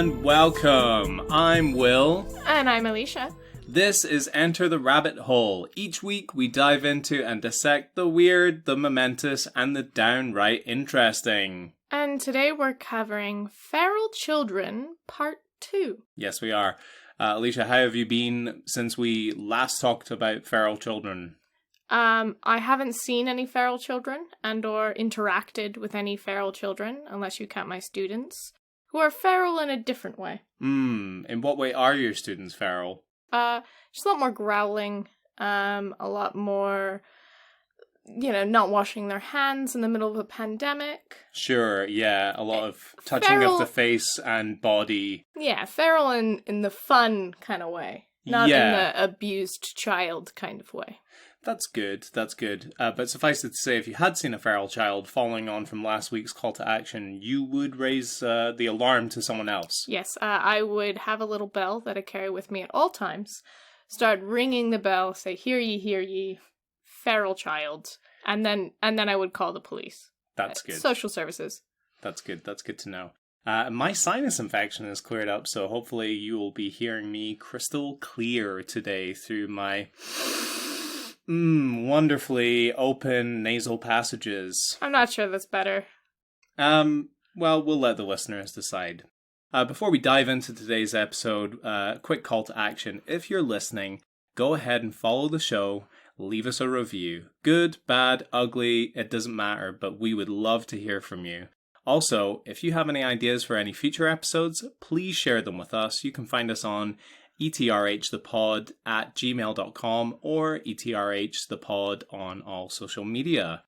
and welcome. I'm Will. And I'm Alisha. This is Enter the Rabbit Hole. Each week we dive into and dissect the weird, the momentous, and the downright interesting. And today we're covering Feral Children, Part 2. Yes, we are. Alisha, how have you been since we last talked about feral children? I haven't seen any feral children and or interacted with any feral children, unless you count my students, who are feral in a different way. In what way are your students feral? Just a lot more growling, a lot more, not washing their hands in the middle of a pandemic. Sure, yeah, a lot of touching of the face and body. Yeah, feral in the fun kind of way, not in the abused child kind of way. That's good. But suffice it to say, if you had seen a feral child following on from last week's call to action, you would raise the alarm to someone else. Yes, I would have a little bell that I carry with me at all times. Start ringing the bell, say, hear ye, feral child. And then I would call the police. That's good. Social services. That's good to know. My sinus infection has cleared up, so hopefully you will be hearing me crystal clear today through my wonderfully open nasal passages. I'm not sure that's better. Well, we'll let the listeners decide. Before we dive into today's episode, quick call to action. If you're listening, go ahead and follow the show. Leave us a review. Good, bad, ugly, it doesn't matter, but we would love to hear from you. Also, if you have any ideas for any future episodes, please share them with us. You can find us on etrhthepod@gmail.com or etrhthepod on all social media.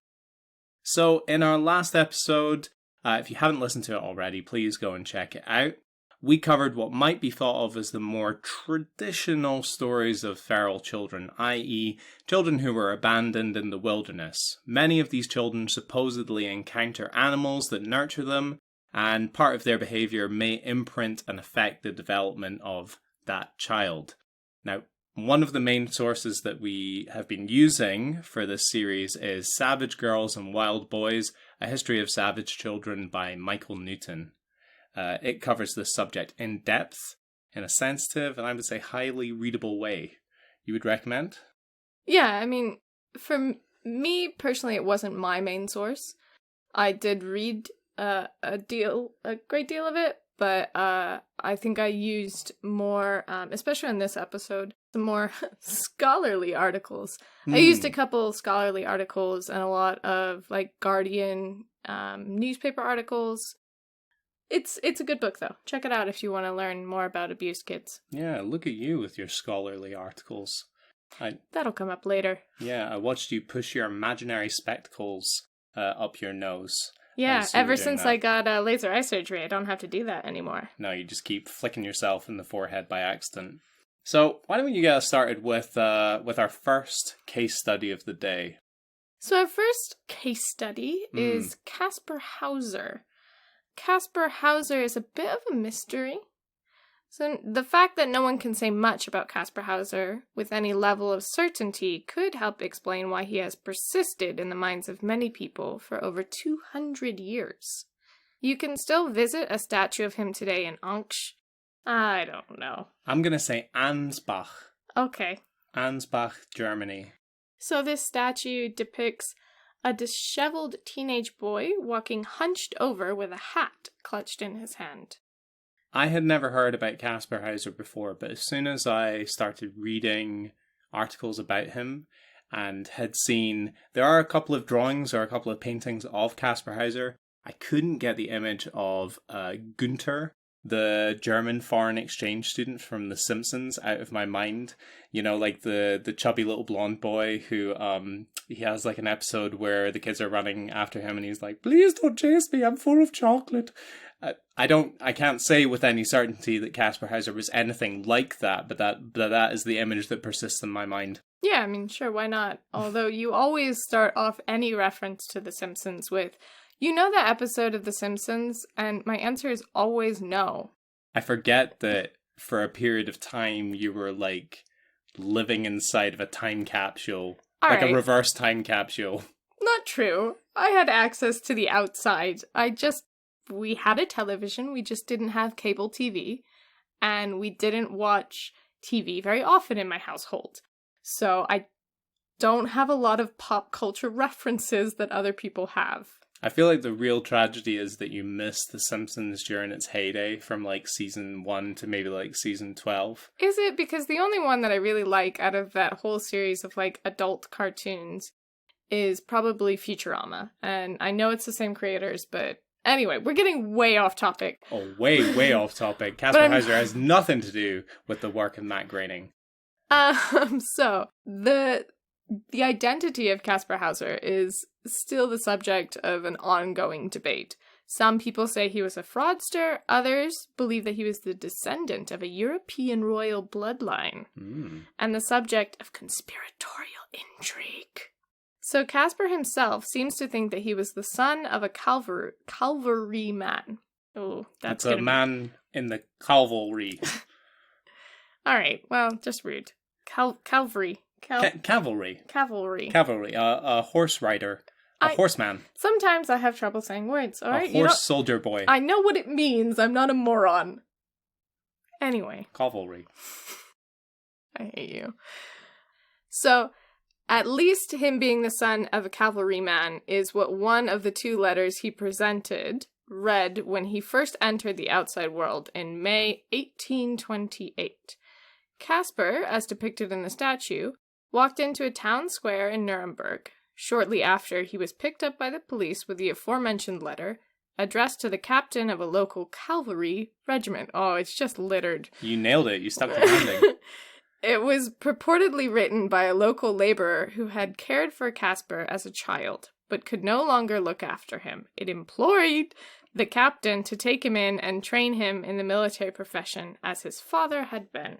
So, in our last episode, if you haven't listened to it already, please go and check it out. We covered what might be thought of as the more traditional stories of feral children, i.e. children who were abandoned in the wilderness. Many of these children supposedly encounter animals that nurture them, and part of their behavior may imprint and affect the development of that child. Now, one of the main sources that we have been using for this series is Savage Girls and Wild Boys, A History of Savage Children by Michael Newton. It covers this subject in depth, in a sensitive, and I would say highly readable way. You would recommend? Yeah, I mean, for me personally, it wasn't my main source. I did read a great deal of it, but I think I used more, especially in this episode, the more scholarly articles. I used a couple scholarly articles and a lot of Guardian newspaper articles. It's a good book, though. Check it out if you want to learn more about abused kids. Yeah, look at you with your scholarly articles. That'll come up later. Yeah, I watched you push your imaginary spectacles up your nose. Yeah, ever since I got laser eye surgery, I don't have to do that anymore. No, you just keep flicking yourself in the forehead by accident. So, why don't you get us started with our first case study of the day? So our first case study is Casper Hauser. Casper Hauser is a bit of a mystery. So the fact that no one can say much about Casper Hauser with any level of certainty could help explain why he has persisted in the minds of many people for over 200 years. You can still visit a statue of him today in Ankh. I don't know. I'm going to say Ansbach. Okay. Ansbach, Germany. So this statue depicts a disheveled teenage boy walking hunched over with a hat clutched in his hand. I had never heard about Casper Hauser before, but as soon as I started reading articles about him and had seen, there are a couple of drawings or a couple of paintings of Casper Hauser, I couldn't get the image of Günther, the German foreign exchange student from The Simpsons, out of my mind. You know, like the chubby little blonde boy who he has an episode where the kids are running after him and he's like, "Please don't chase me, I'm full of chocolate." I can't say with any certainty that Casper Hauser was anything like that, but that is the image that persists in my mind. Yeah, I mean, sure, why not? Although you always start off any reference to The Simpsons with, "You know that episode of The Simpsons?" And my answer is always no. I forget that for a period of time you were living inside of a time capsule. A reverse time capsule. Not true. I had access to the outside. I just we had a television, we just didn't have cable TV, and we didn't watch TV very often in my household. So I don't have a lot of pop culture references that other people have. I feel like the real tragedy is that you missed The Simpsons during its heyday from like season 1 to maybe like season 12. Is it? Because the only one that I really like out of that whole series of like adult cartoons is probably Futurama. And I know it's the same creators, but anyway, we're getting way off topic. Oh, way off topic. Casper Hauser has nothing to do with the work of Matt Groening. So the identity of Casper Hauser is still the subject of an ongoing debate. Some people say he was a fraudster, others believe that he was the descendant of a European royal bloodline, and the subject of conspiratorial intrigue. So Casper himself seems to think that he was the son of a cavalryman. Oh, that's a man in the cavalry. All right, well, just rude. Cavalry. Cavalry. Cavalry. A horse rider. A horseman. Sometimes I have trouble saying words, alright? A horse soldier boy. I know what it means. I'm not a moron. Anyway. Cavalry. I hate you. So, at least him being the son of a cavalryman is what one of the 2 letters he presented read when he first entered the outside world in May 1828. Casper, as depicted in the statue, walked into a town square in Nuremberg. Shortly after, he was picked up by the police with the aforementioned letter, addressed to the captain of a local cavalry regiment. Oh, it's just littered. You nailed it. You stuck the landing. It was purportedly written by a local laborer who had cared for Casper as a child, but could no longer look after him. It implored the captain to take him in and train him in the military profession, as his father had been.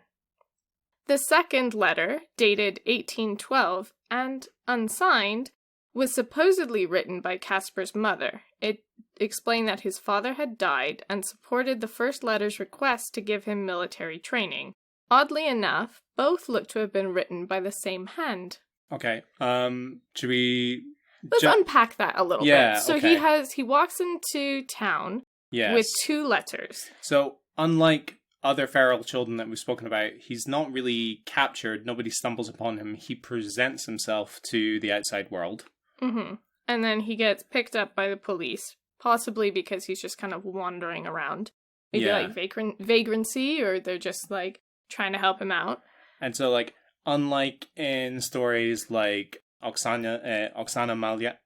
The second letter, dated 1812 and unsigned, was supposedly written by Casper's mother. It explained that his father had died and supported the first letter's request to give him military training. Oddly enough, both look to have been written by the same hand. Okay. Should we... Let's unpack that a little bit. So okay. he walks into town with 2 letters. So, unlike other feral children that we've spoken about, he's not really captured. Nobody stumbles upon him. He presents himself to the outside world. Mm-hmm. And then he gets picked up by the police, possibly because he's just kind of wandering around. Maybe like vagrancy, or they're just like trying to help him out. And so, like, unlike in stories like Oksana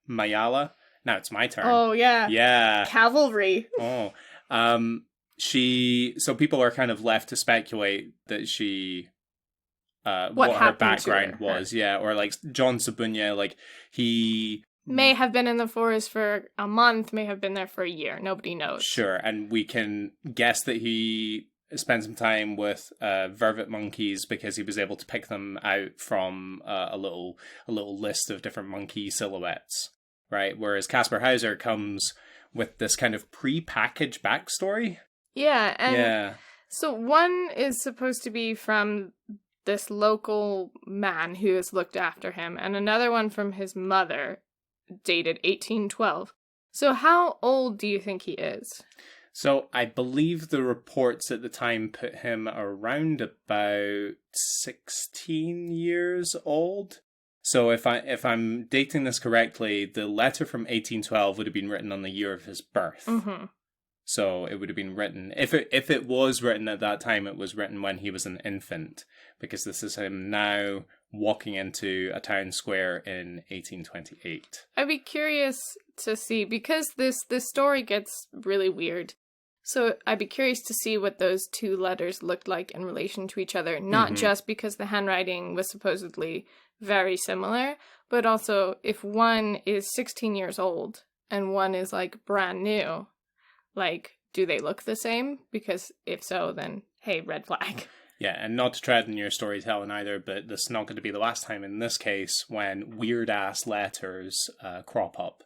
Mayala, now it's my turn. Oh, yeah. Yeah. Cavalry. Oh. So people are kind of left to speculate that she, what her background was, or like John Sabunya, like he may have been in the forest for a month, may have been there for a year. Nobody knows. Sure, and we can guess that he spent some time with vervet monkeys because he was able to pick them out from a little list of different monkey silhouettes, right? Whereas Casper Hauser comes with this kind of pre-packaged backstory. Yeah, and so one is supposed to be from this local man who has looked after him, and another one from his mother, dated 1812. So how old do you think he is? So I believe the reports at the time put him around about 16 years old. So if I'm dating this correctly, the letter from 1812 would have been written on the year of his birth. Mm-hmm. So it would have been written, if it was written at that time, it was written when he was an infant, because this is him now walking into a town square in 1828. I'd be curious to see, because this story gets really weird. So I'd be curious to see what those 2 letters looked like in relation to each other, not just because the handwriting was supposedly very similar, but also if one is 16 years old and one is like brand new, like, do they look the same? Because if so, then, hey, red flag. Yeah, and not to tread in your storytelling either, but this is not going to be the last time in this case when weird-ass letters crop up.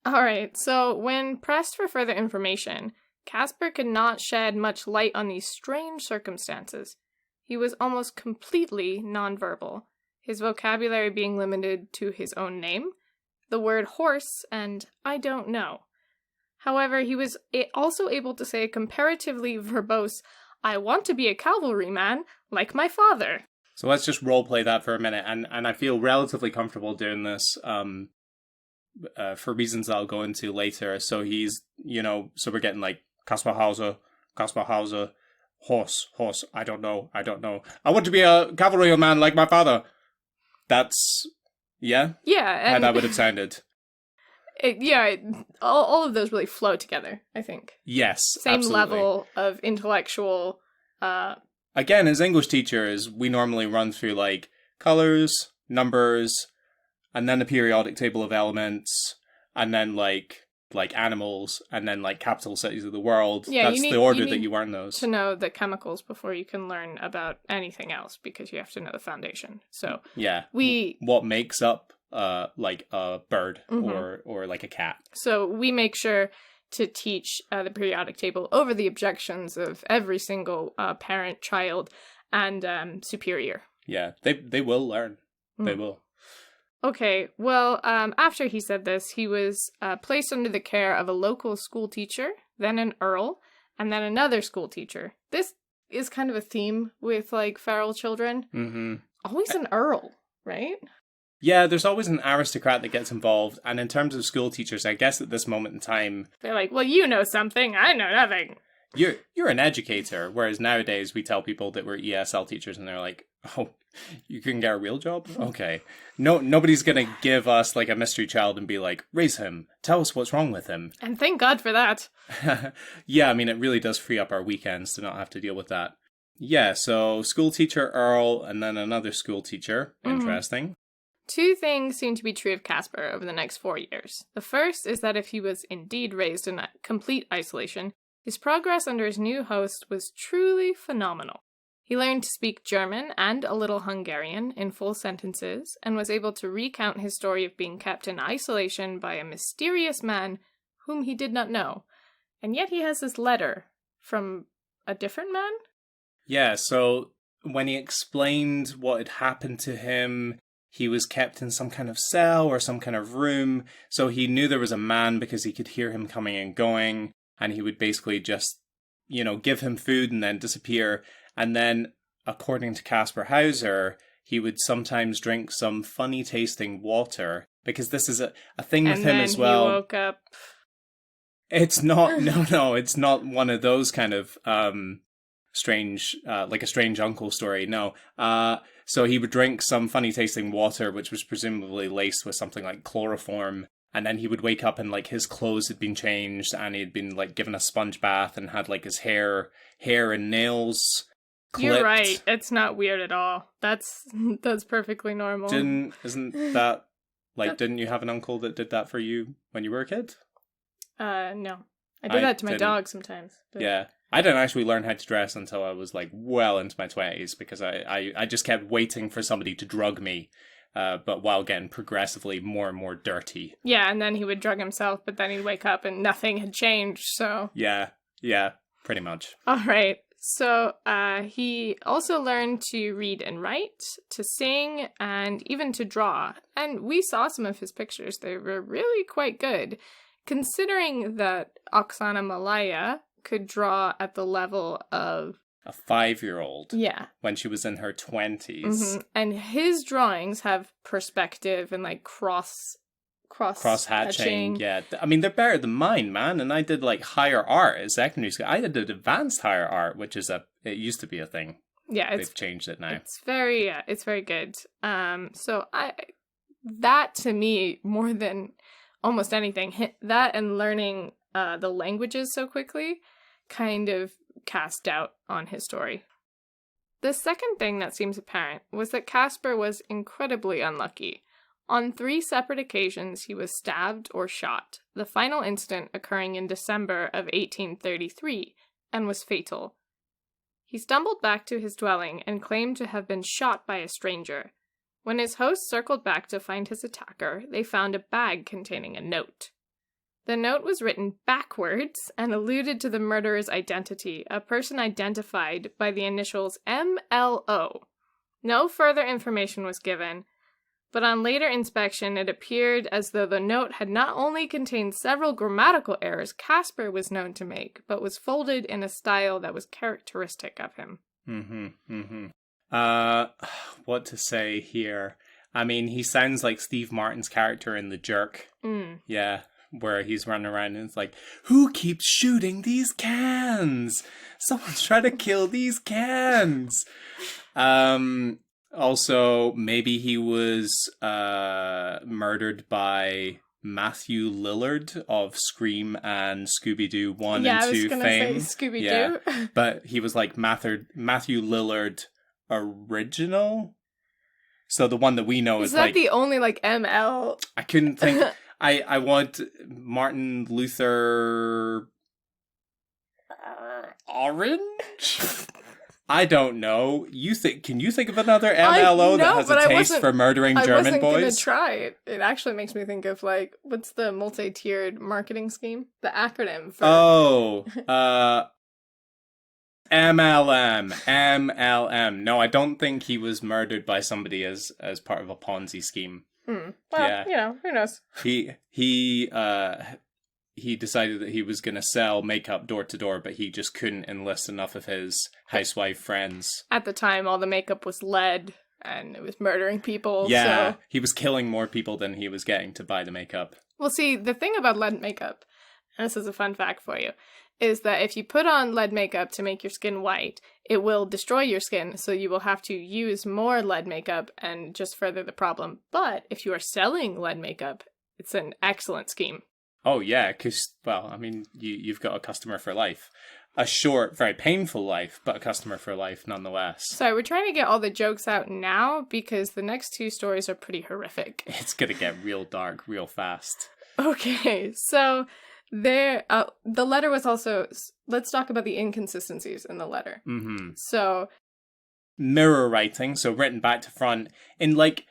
Alright, so when pressed for further information, Casper could not shed much light on these strange circumstances. He was almost completely nonverbal, his vocabulary being limited to his own name, the word horse, and I don't know. However, he was also able to say a comparatively verbose, "I want to be a cavalryman, like my father." So let's just roleplay that for a minute, and I feel relatively comfortable doing this for reasons that I'll go into later. So he's, so we're getting like, Casper, Hauser, horse, I don't know. I want to be a cavalryman like my father. That's, yeah? Yeah. How that would have sounded. All of those really flow together, I think. Yes, Same absolutely. level of intellectual... Again, as English teachers, we normally run through, like, colours, numbers, and then a periodic table of elements, and then, like animals, and then, like, capital cities of the world. Yeah, that's the order that you learn those. To know the chemicals before you can learn about anything else, because you have to know the foundation. So yeah, what makes up like a bird or like a cat. So we make sure to teach the periodic table over the objections of every single parent, child, and superior. Yeah, they will learn. They will. Okay, well, after he said this, he was placed under the care of a local school teacher, then an earl, and then another school teacher. This is kind of a theme with, like, feral children. Mm-hmm. Always an earl, right? Yeah, there's always an aristocrat that gets involved, and in terms of school teachers, I guess at this moment in time... They're like, well, you know something, I know nothing. You're an educator, whereas nowadays we tell people that we're ESL teachers, and they're like, oh, you can get a real job? Okay. Nobody's gonna give us, like, a mystery child and be like, raise him, tell us what's wrong with him. And thank God for that. Yeah, I mean, it really does free up our weekends to not have to deal with that. Yeah, so school teacher Earl, and then another school teacher. Interesting. Two things seem to be true of Casper over the next 4 years. The first is that if he was indeed raised in complete isolation, his progress under his new host was truly phenomenal. He learned to speak German and a little Hungarian in full sentences, and was able to recount his story of being kept in isolation by a mysterious man whom he did not know. And yet he has this letter from a different man? Yeah, so when he explained what had happened to him, he was kept in some kind of cell or some kind of room, so he knew there was a man because he could hear him coming and going, and he would basically just, give him food and then disappear. And then, according to Casper Hauser, he would sometimes drink some funny-tasting water, because this is a thing with him as well. And then he woke up. It's not, no, it's not one of those kind of strange, like a strange uncle story, no. So he would drink some funny-tasting water, which was presumably laced with something like chloroform, and then he would wake up and, like, his clothes had been changed, and he'd been, like, given a sponge bath, and had, like, his hair and nails clipped. You're right. It's not weird at all. That's perfectly normal. Didn't you have an uncle that did that for you when you were a kid? No. I did that to my dog sometimes. But... Yeah. I didn't actually learn how to dress until I was, like, well into my 20s, because I just kept waiting for somebody to drug me, but while getting progressively more and more dirty. Yeah, and then he would drug himself, but then he'd wake up and nothing had changed, so... Yeah, pretty much. All right. So he also learned to read and write, to sing, and even to draw. And we saw some of his pictures. They were really quite good, considering that Oksana Malaya could draw at the level of... a 5-year-old. Yeah. When she was in her 20s. Mm-hmm. And his drawings have perspective and, like, cross-hatching. Yeah. I mean, they're better than mine, man. And I did, like, higher art at secondary school. I did advanced higher art, which is it used to be a thing. Yeah. They've changed it now. It's very good. So that to me, more than almost anything, that and learning the languages so quickly kind of cast doubt on his story. The second thing that seems apparent was that Casper was incredibly unlucky. On 3 separate occasions, he was stabbed or shot, the final incident occurring in December of 1833, and was fatal. He stumbled back to his dwelling and claimed to have been shot by a stranger. When his hosts circled back to find his attacker, they found a bag containing a note. The note was written backwards and alluded to the murderer's identity, a person identified by the initials MLO. No further information was given, But on later inspection, it appeared as though the note had not only contained several grammatical errors Casper was known to make, but was folded in a style that was characteristic of him. What to say here? I mean, he sounds like Steve Martin's character in The Jerk. Yeah, where he's running around and it's like, who keeps shooting these cans? Someone's trying to kill these cans. Also, maybe he was murdered by Matthew Lillard of Scream and Scooby-Doo 1 and 2 fame. Yeah, I was going to say Scooby-Doo. Yeah, but he was like Matthew Lillard original. So the one that we know is like... Is that the only like ML? I couldn't think... I want Martin Luther... Orange? I don't know. Can you think of another MLO that has a taste for murdering German boys? I wasn't going to try it. It actually makes me think of like, what's the multi-tiered marketing scheme? The acronym for... MLM. No, I don't think he was murdered by somebody as part of a Ponzi scheme. Well, yeah. Who knows? He decided that he was going to sell makeup door to door, but he just couldn't enlist enough of his housewife friends. At the time, all the makeup was lead, and it was murdering people. Yeah, so... he was killing more people than he was getting to buy the makeup. Well, see, the thing about lead makeup, and this is a fun fact for you, is that if you put on lead makeup to make your skin white, it will destroy your skin, so you will have to use more lead makeup and just further the problem. But if you are selling lead makeup, it's an excellent scheme. Oh, yeah, because, well, I mean, you've got a customer for life. A short, very painful life, but a customer for life nonetheless. Sorry, we're trying to get all the jokes out now because the next two stories are pretty horrific. It's going to get real dark real fast. Okay, so the letter was also... Let's talk about the inconsistencies in the letter. Mm-hmm. So... Mirror writing, so written back to front. In, like,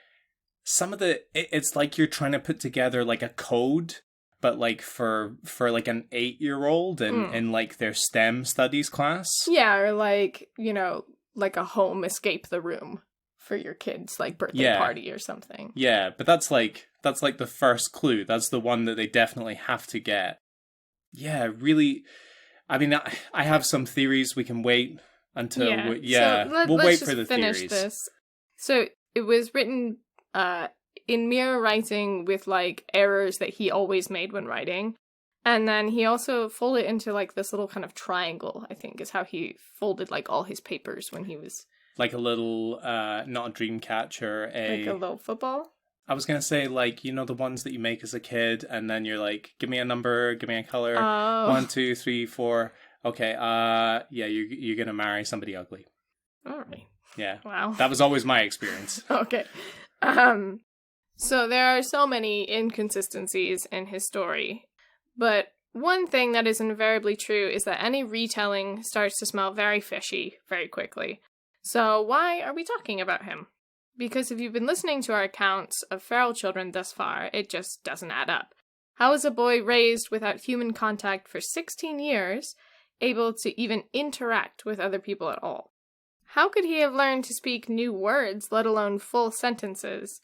some of the... It's like you're trying to put together, like, a code... But like for like an 8-year-old in like their STEM studies class. Yeah, or like, you know, like a home escape the room for your kid's like birthday party or something. Yeah, but that's like the first clue. That's the one that they definitely have to get. Yeah, really. I mean, I have some theories. We can wait until we'll wait for the finish theories. This. So it was written in mirror writing with like errors that he always made when writing. And then he also folded it into like this little kind of triangle, I think is how he folded like all his papers when he was... Like a little, not a dream catcher, like a little football? I was going to say like, you know, the ones that you make as a kid and then you're like, give me a number, give me a color. 1, 2, 3, 4. Okay, yeah, you're going to marry somebody ugly. All right. Yeah. Wow. That was always my experience. Okay. So there are so many inconsistencies in his story, but one thing that is invariably true is that any retelling starts to smell very fishy very quickly. So why are we talking about him? Because if you've been listening to our accounts of feral children thus far, it just doesn't add up. How is a boy raised without human contact for 16 years able to even interact with other people at all? How could he have learned to speak new words, let alone full sentences?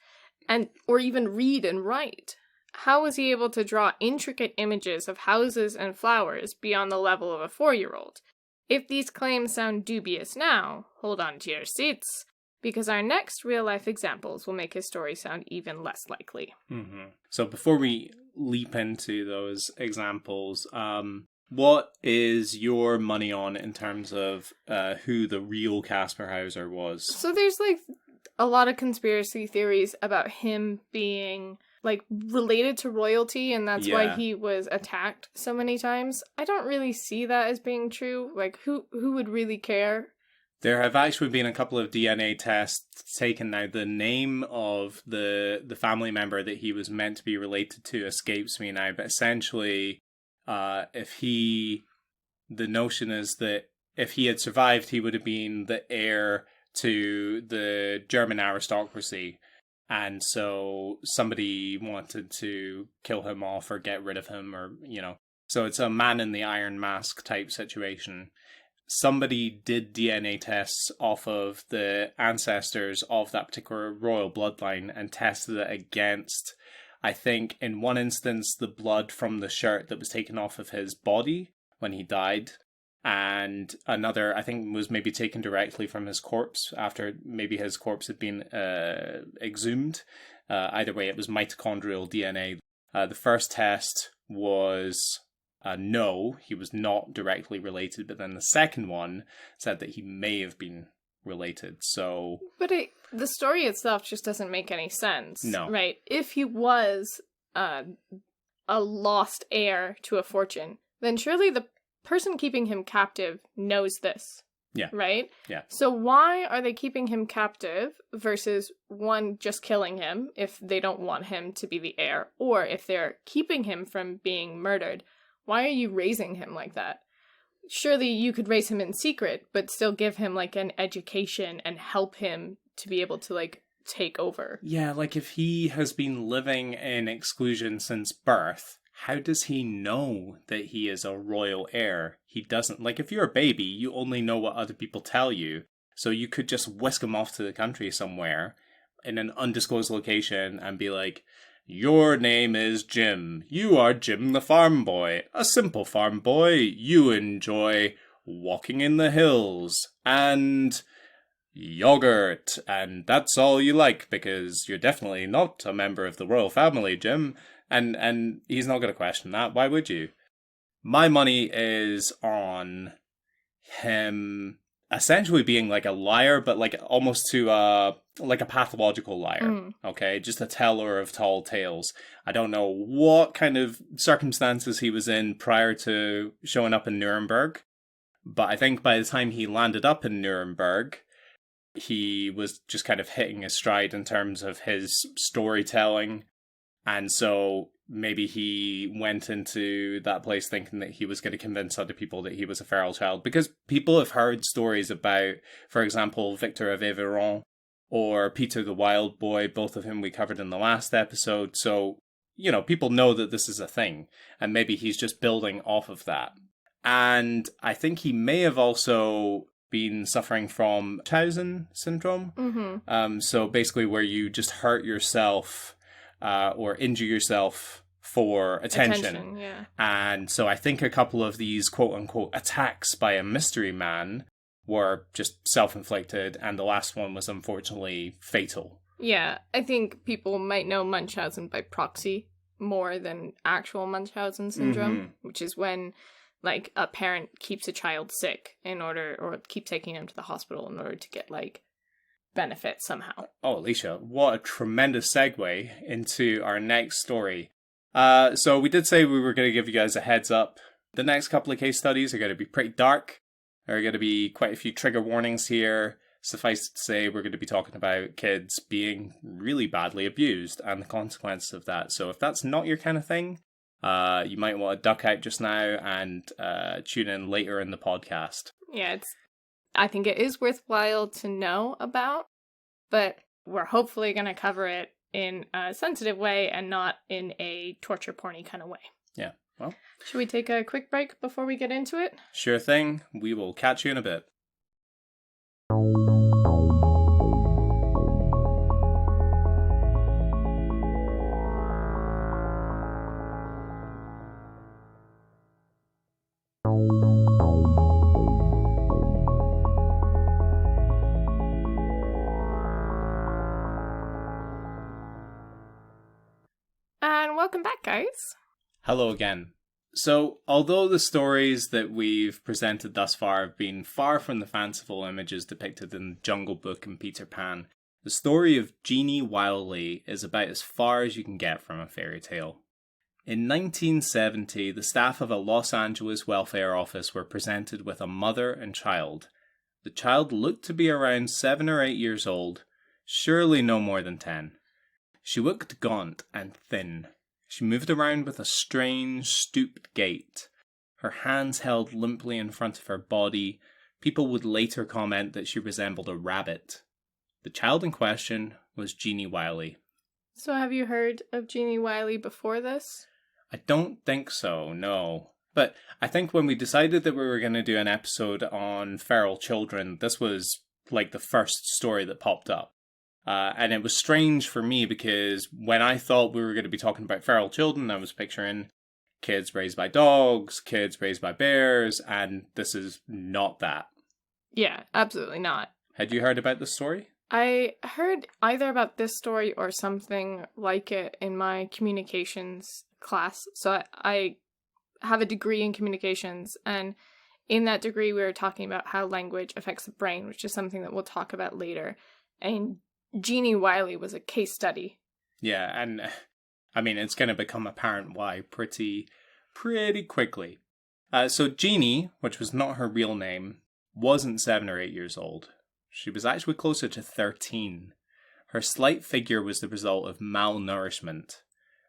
Or even read and write? How was he able to draw intricate images of houses and flowers beyond the level of a 4-year-old? If these claims sound dubious now, hold on to your seats, because our next real-life examples will make his story sound even less likely. Mm-hmm. So before we leap into those examples, what is your money on in terms of who the real Casper Hauser was? So there's like... a lot of conspiracy theories about him being, like, related to royalty, and that's why he was attacked so many times. I don't really see that as being true. Like, who would really care? There have actually been a couple of DNA tests taken now. The name of the family member that he was meant to be related to escapes me now, but essentially, the notion is that if he had survived, he would have been the heir to the German aristocracy, and so somebody wanted to kill him off or get rid of him, or, you know, so it's a man in the iron mask type situation. somebody did DNA tests off of the ancestors of that particular royal bloodline and tested it against, I think, in one instance, the blood from the shirt that was taken off of his body when he died. And another, I think, was maybe taken directly from his corpse after maybe his corpse had been exhumed. Either way, it was mitochondrial DNA. The first test was no, he was not directly related, but then the second one said that he may have been related. So, but the story itself just doesn't make any sense. No. Right? If he was a lost heir to a fortune, then surely the person keeping him captive knows this. Yeah. Right? Yeah. So why are they keeping him captive versus one, just killing him if they don't want him to be the heir, or if they're keeping him from being murdered? Why are you raising him like that? Surely you could raise him in secret, but still give him like an education and help him to be able to like take over. Yeah, like if he has been living in exclusion since birth, how does he know that he is a royal heir? He doesn't. Like, if you're a baby, you only know what other people tell you. So you could just whisk him off to the country somewhere in an undisclosed location and be like, your name is Jim. You are Jim the farm boy. A simple farm boy. You enjoy walking in the hills and yogurt. And that's all you like because you're definitely not a member of the royal family, Jim. And he's not going to question that. Why would you? My money is on him essentially being like a liar, but like almost to like a pathological liar. Okay, just a teller of tall tales. I don't know what kind of circumstances he was in prior to showing up in Nuremberg, but I think by the time he landed up in Nuremberg, he was just kind of hitting his stride in terms of his storytelling. And so maybe he went into that place thinking that he was going to convince other people that he was a feral child. Because people have heard stories about, for example, Victor of Aveyron or Peter the Wild Boy, both of whom we covered in the last episode. So, you know, people know that this is a thing. And maybe he's just building off of that. And I think he may have also been suffering from Munchausen syndrome. So basically where you just hurt yourself or injure yourself for attention. Yeah. And so I think a couple of these quote-unquote attacks by a mystery man were just self-inflicted, and the last one was unfortunately fatal. Yeah, I think people might know Munchausen by proxy more than actual Munchausen syndrome, which is when like a parent keeps a child sick in order, or keep taking him to the hospital in order to get like benefit somehow. Oh, Alisha, what a tremendous segue into our next story. So we did say we were going to give you guys a heads up. The next couple of case studies are going to be pretty dark. There are going to be quite a few trigger warnings here. Suffice to say, we're going to be talking about kids being really badly abused and the consequences of that. So if that's not your kind of thing, you might want to duck out just now and tune in later in the podcast. Yeah, I think it is worthwhile to know about, but we're hopefully going to cover it in a sensitive way and not in a torture porny kind of way. Yeah, well. Should we take a quick break before we get into it? Sure thing. We will catch you in a bit. And welcome back, guys. Hello again. So, although the stories that we've presented thus far have been far from the fanciful images depicted in Jungle Book and Peter Pan, the story of Genie Wiley is about as far as you can get from a fairy tale. In 1970, the staff of a Los Angeles welfare office were presented with a mother and child. The child looked to be around 7 or 8 years old, surely no more than 10. She looked gaunt and thin. She moved around with a strange, stooped gait. Her hands held limply in front of her body. People would later comment that she resembled a rabbit. The child in question was Genie Wiley. So have you heard of Genie Wiley before this? I don't think so, no. But I think when we decided that we were going to do an episode on feral children, this was like the first story that popped up. And it was strange for me because when I thought we were going to be talking about feral children, I was picturing kids raised by dogs, kids raised by bears, and this is not that. Yeah, absolutely not. Had you heard about this story? I heard either about this story or something like it in my communications class. So I have a degree in communications, and in that degree we were talking about how language affects the brain, which is something that we'll talk about later. And Genie Wiley was a case study. Yeah, and I mean, it's going to become apparent why pretty quickly. So Genie, which was not her real name, wasn't 7 or 8 years old. She was actually closer to 13. Her slight figure was the result of malnourishment.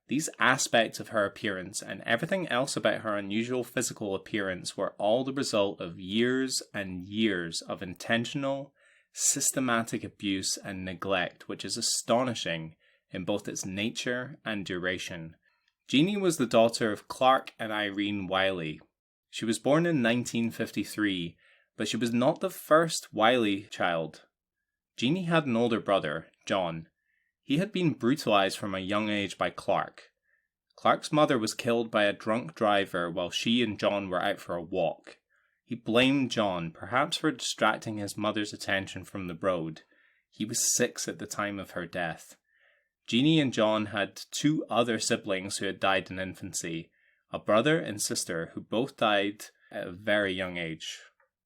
These aspects of her appearance and everything else about her unusual physical appearance were all the result of years and years of intentional, systematic abuse and neglect, which is astonishing in both its nature and duration. Genie was the daughter of Clark and Irene Wiley. She was born in 1953, but she was not the first Wiley child. Genie had an older brother, John. He had been brutalized from a young age by Clark. Clark's mother was killed by a drunk driver while she and John were out for a walk. He blamed John, perhaps for distracting his mother's attention from the road. He was 6 at the time of her death. Genie and John had 2 other siblings who had died in infancy, a brother and sister who both died at a very young age.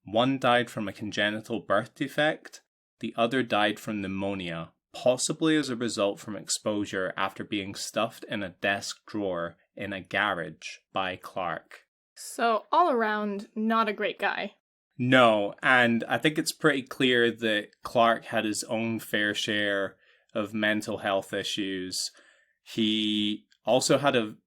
One died from a congenital birth defect, the other died from pneumonia, possibly as a result from exposure after being stuffed in a desk drawer in a garage by Clark. So, all around, not a great guy. No, and I think it's pretty clear that Clark had his own fair share of mental health issues. He also had an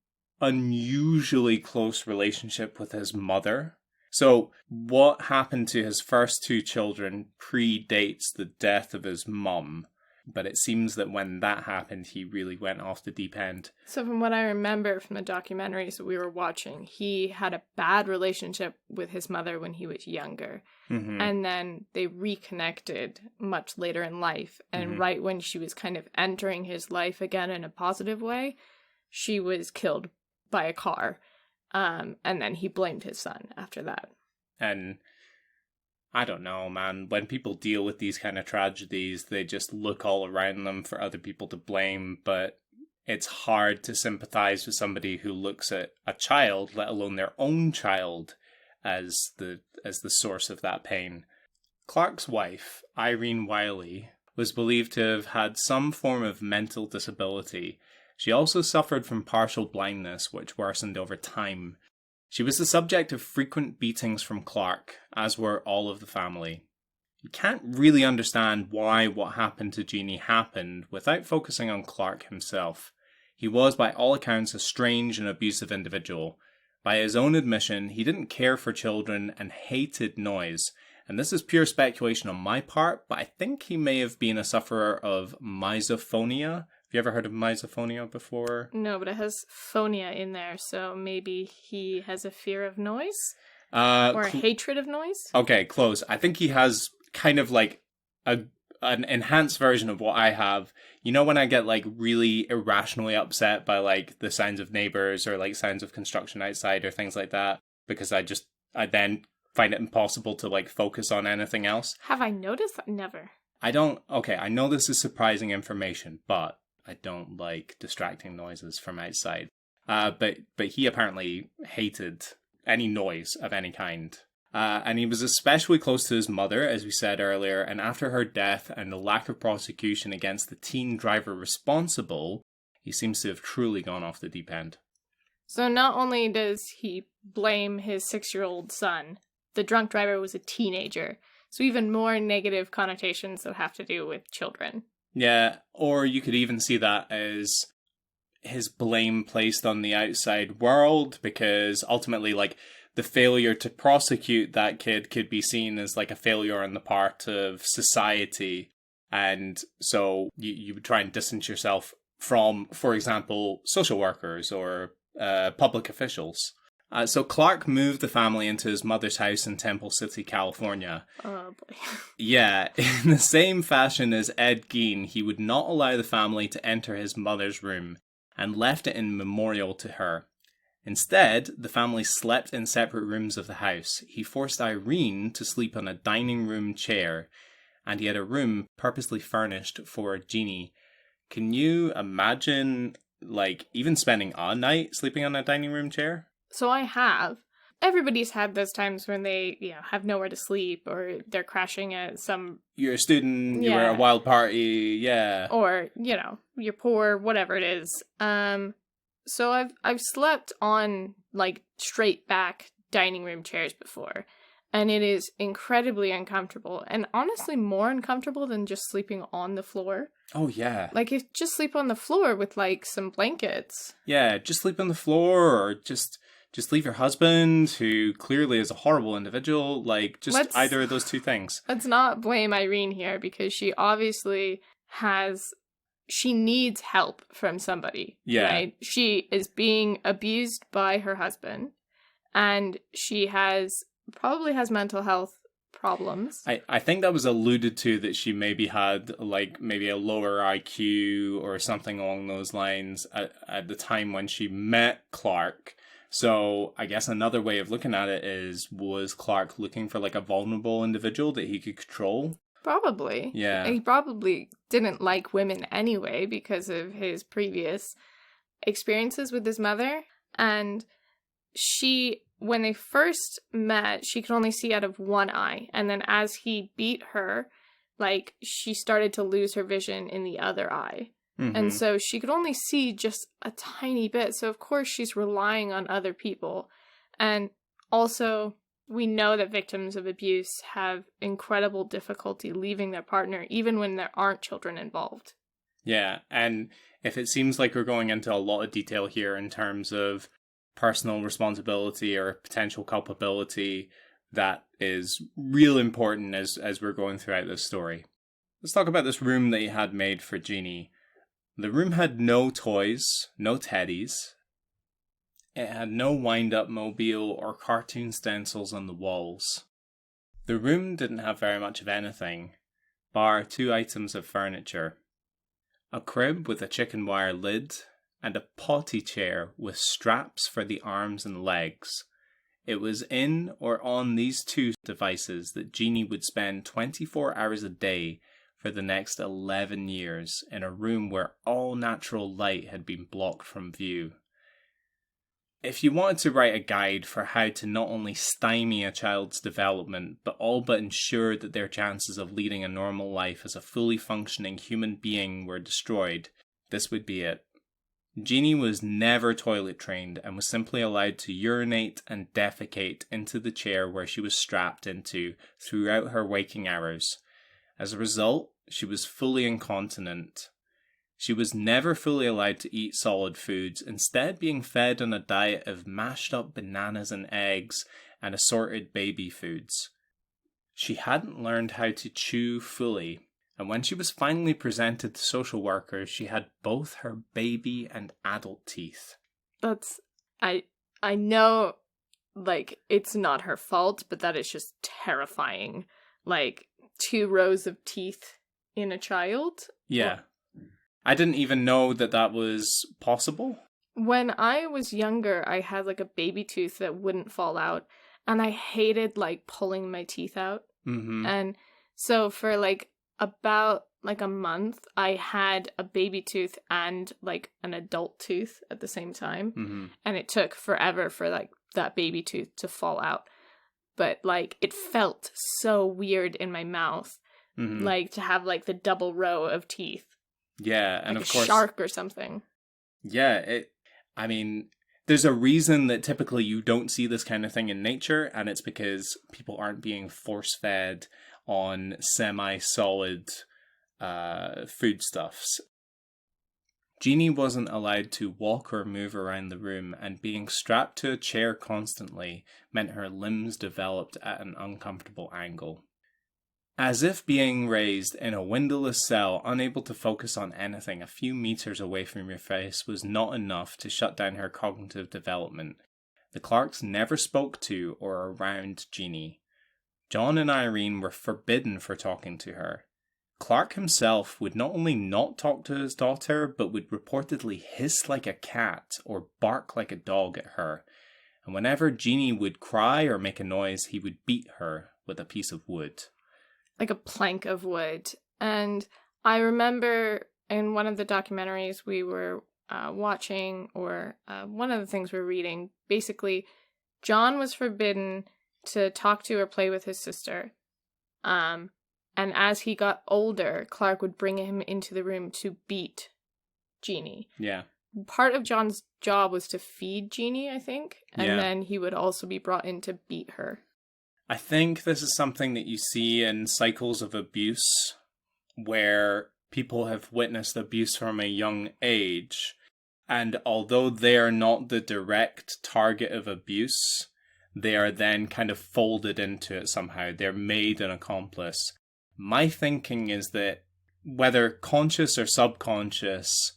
unusually close relationship with his mother. So what happened to his first 2 children predates the death of his mum. But it seems that when that happened, he really went off the deep end. So from what I remember from the documentaries that we were watching, he had a bad relationship with his mother when he was younger. Mm-hmm. And then they reconnected much later in life. And right when she was kind of entering his life again in a positive way, she was killed by a car. And then he blamed his son after that. And I don't know, man. When people deal with these kind of tragedies, they just look all around them for other people to blame. But it's hard to sympathize with somebody who looks at a child, let alone their own child, as the source of that pain. Clark's wife, Irene Wiley, was believed to have had some form of mental disability. She also suffered from partial blindness, which worsened over time. She was the subject of frequent beatings from Clark, as were all of the family. You can't really understand why what happened to Genie happened without focusing on Clark himself. He was, by all accounts, a strange and abusive individual. By his own admission, he didn't care for children and hated noise. And this is pure speculation on my part, but I think he may have been a sufferer of misophonia. Have you ever heard of misophonia before? No, but it has phonia in there, so maybe he has a fear of noise? Or a hatred of noise? Okay, close. I think he has kind of like an enhanced version of what I have. You know when I get like really irrationally upset by like the sounds of neighbors or like sounds of construction outside or things like that, because I then find it impossible to like focus on anything else. Have I noticed that? Never. I know this is surprising information, but I don't like distracting noises from outside. But he apparently hated any noise of any kind. And he was especially close to his mother, as we said earlier, and after her death and the lack of prosecution against the teen driver responsible, he seems to have truly gone off the deep end. So not only does he blame his 6-year-old son, the drunk driver was a teenager. So even more negative connotations that have to do with children. Yeah, or you could even see that as his blame placed on the outside world, because ultimately, like, the failure to prosecute that kid could be seen as like a failure on the part of society. And so you would try and distance yourself from, for example, social workers or public officials. So Clark moved the family into his mother's house in Temple City, California. Oh, boy. Yeah, in the same fashion as Ed Gein, he would not allow the family to enter his mother's room and left it in memorial to her. Instead, the family slept in separate rooms of the house. He forced Irene to sleep on a dining room chair, and he had a room purposely furnished for Genie. Can you imagine, like, even spending a night sleeping on a dining room chair? So I have. Everybody's had those times when they, have nowhere to sleep, or they're crashing at some... You're a student, you were at a wild party, yeah. Or, you're poor, whatever it is. So I've slept on, like, straight back dining room chairs before, and it is incredibly uncomfortable, and honestly more uncomfortable than just sleeping on the floor. Oh, yeah. Like, if just sleep on the floor with, like, some blankets. Yeah, just sleep on the floor, or just leave your husband, who clearly is a horrible individual, like, either of those two things. Let's not blame Irene here, because she obviously she needs help from somebody. Yeah. Right? She is being abused by her husband, and she probably has mental health problems. I think that was alluded to, that she maybe had, like, maybe a lower IQ or something along those lines at the time when she met Clark. So I guess another way of looking at it was Clark looking for, like, a vulnerable individual that he could control? Probably. Yeah. He probably didn't like women anyway because of his previous experiences with his mother. And when they first met, she could only see out of one eye. And then as he beat her, like, she started to lose her vision in the other eye. Mm-hmm. And so she could only see just a tiny bit. So of course she's relying on other people. And also, we know that victims of abuse have incredible difficulty leaving their partner, even when there aren't children involved. Yeah, and if it seems like we're going into a lot of detail here in terms of personal responsibility or potential culpability, that is real important as we're going throughout this story. Let's talk about this room that he had made for Genie. The room had no toys, no teddies. It had no wind-up mobile or cartoon stencils on the walls. The room didn't have very much of anything, bar 2 items of furniture. A crib with a chicken wire lid, and a potty chair with straps for the arms and legs. It was in or on these 2 devices that Genie would spend 24 hours a day for the next 11 years in a room where all natural light had been blocked from view. If you wanted to write a guide for how to not only stymie a child's development, but all but ensure that their chances of leading a normal life as a fully functioning human being were destroyed, this would be it. Genie was never toilet trained and was simply allowed to urinate and defecate into the chair where she was strapped into throughout her waking hours. As a result, she was fully incontinent. She was never fully allowed to eat solid foods, instead being fed on a diet of mashed up bananas and eggs and assorted baby foods. She hadn't learned how to chew fully, and when she was finally presented to social workers, she had both her baby and adult teeth. I know, like, it's not her fault, but that is just terrifying. Like, 2 rows of teeth in a child? Yeah. I didn't even know that was possible. When I was younger, I had, like, a baby tooth that wouldn't fall out, and I hated, like, pulling my teeth out. Mm-hmm. And so for, like, about, like, a month, I had a baby tooth and, like, an adult tooth at the same time. Mm-hmm. And it took forever for, like, that baby tooth to fall out. But, like, it felt so weird in my mouth, like, to have, like, the double row of teeth. Yeah, and like of course... a shark or something. Yeah, there's a reason that typically you don't see this kind of thing in nature, and it's because people aren't being force-fed on semi-solid foodstuffs. Genie wasn't allowed to walk or move around the room, and being strapped to a chair constantly meant her limbs developed at an uncomfortable angle. As if being raised in a windowless cell, unable to focus on anything a few meters away from your face was not enough to shut down her cognitive development. The Clarks never spoke to or around Genie. John and Irene were forbidden for talking to her. Clark himself would not only not talk to his daughter, but would reportedly hiss like a cat or bark like a dog at her. And whenever Genie would cry or make a noise, he would beat her with a piece of wood. Like a plank of wood. And I remember in one of the documentaries we were watching, or one of the things we were reading, basically, John was forbidden to talk to or play with his sister. And as he got older, Clark would bring him into the room to beat Genie. Yeah. Part of John's job was to feed Genie, I think. And Yeah. then he would also be brought in to beat her. I think this is something that you see in cycles of abuse, where people have witnessed abuse from a young age. And although they are not the direct target of abuse, they are then kind of folded into it somehow. They're made an accomplice. My thinking is that whether conscious or subconscious,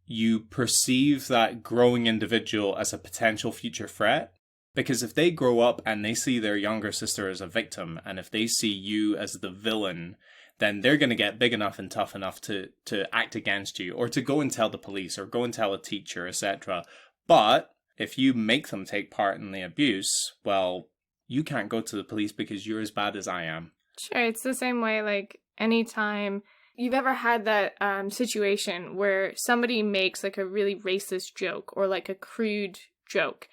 you perceive that growing individual as a potential future threat. Because if they grow up and they see their younger sister as a victim, and if they see you as the villain, then they're going to get big enough and tough enough to act against you, or to go and tell the police, or go and tell a teacher, etc. But if you make them take part in the abuse, well, you can't go to the police because you're as bad as I am. Sure, it's the same way, like, anytime you've ever had that situation where somebody makes, like, a really racist joke, or, like, a crude joke,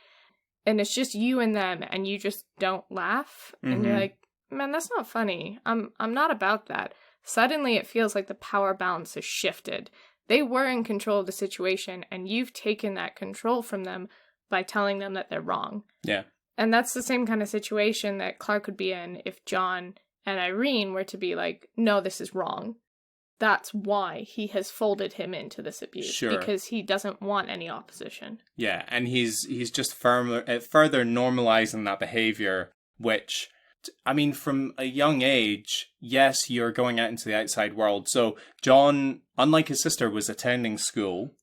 and it's just you and them, and you just don't laugh, and you're like, man, that's not funny. I'm not about that. Suddenly it feels like the power balance has shifted. They were in control of the situation, and you've taken that control from them by telling them that they're wrong. Yeah. And that's the same kind of situation that Clark would be in if John and Irene were to be like, no, this is wrong. That's why he has folded him into this abuse. Sure. Because he doesn't want any opposition. Yeah, and he's just further normalizing that behavior, which, I mean, from a young age, yes, you're going out into the outside world. So John, unlike his sister, was attending school.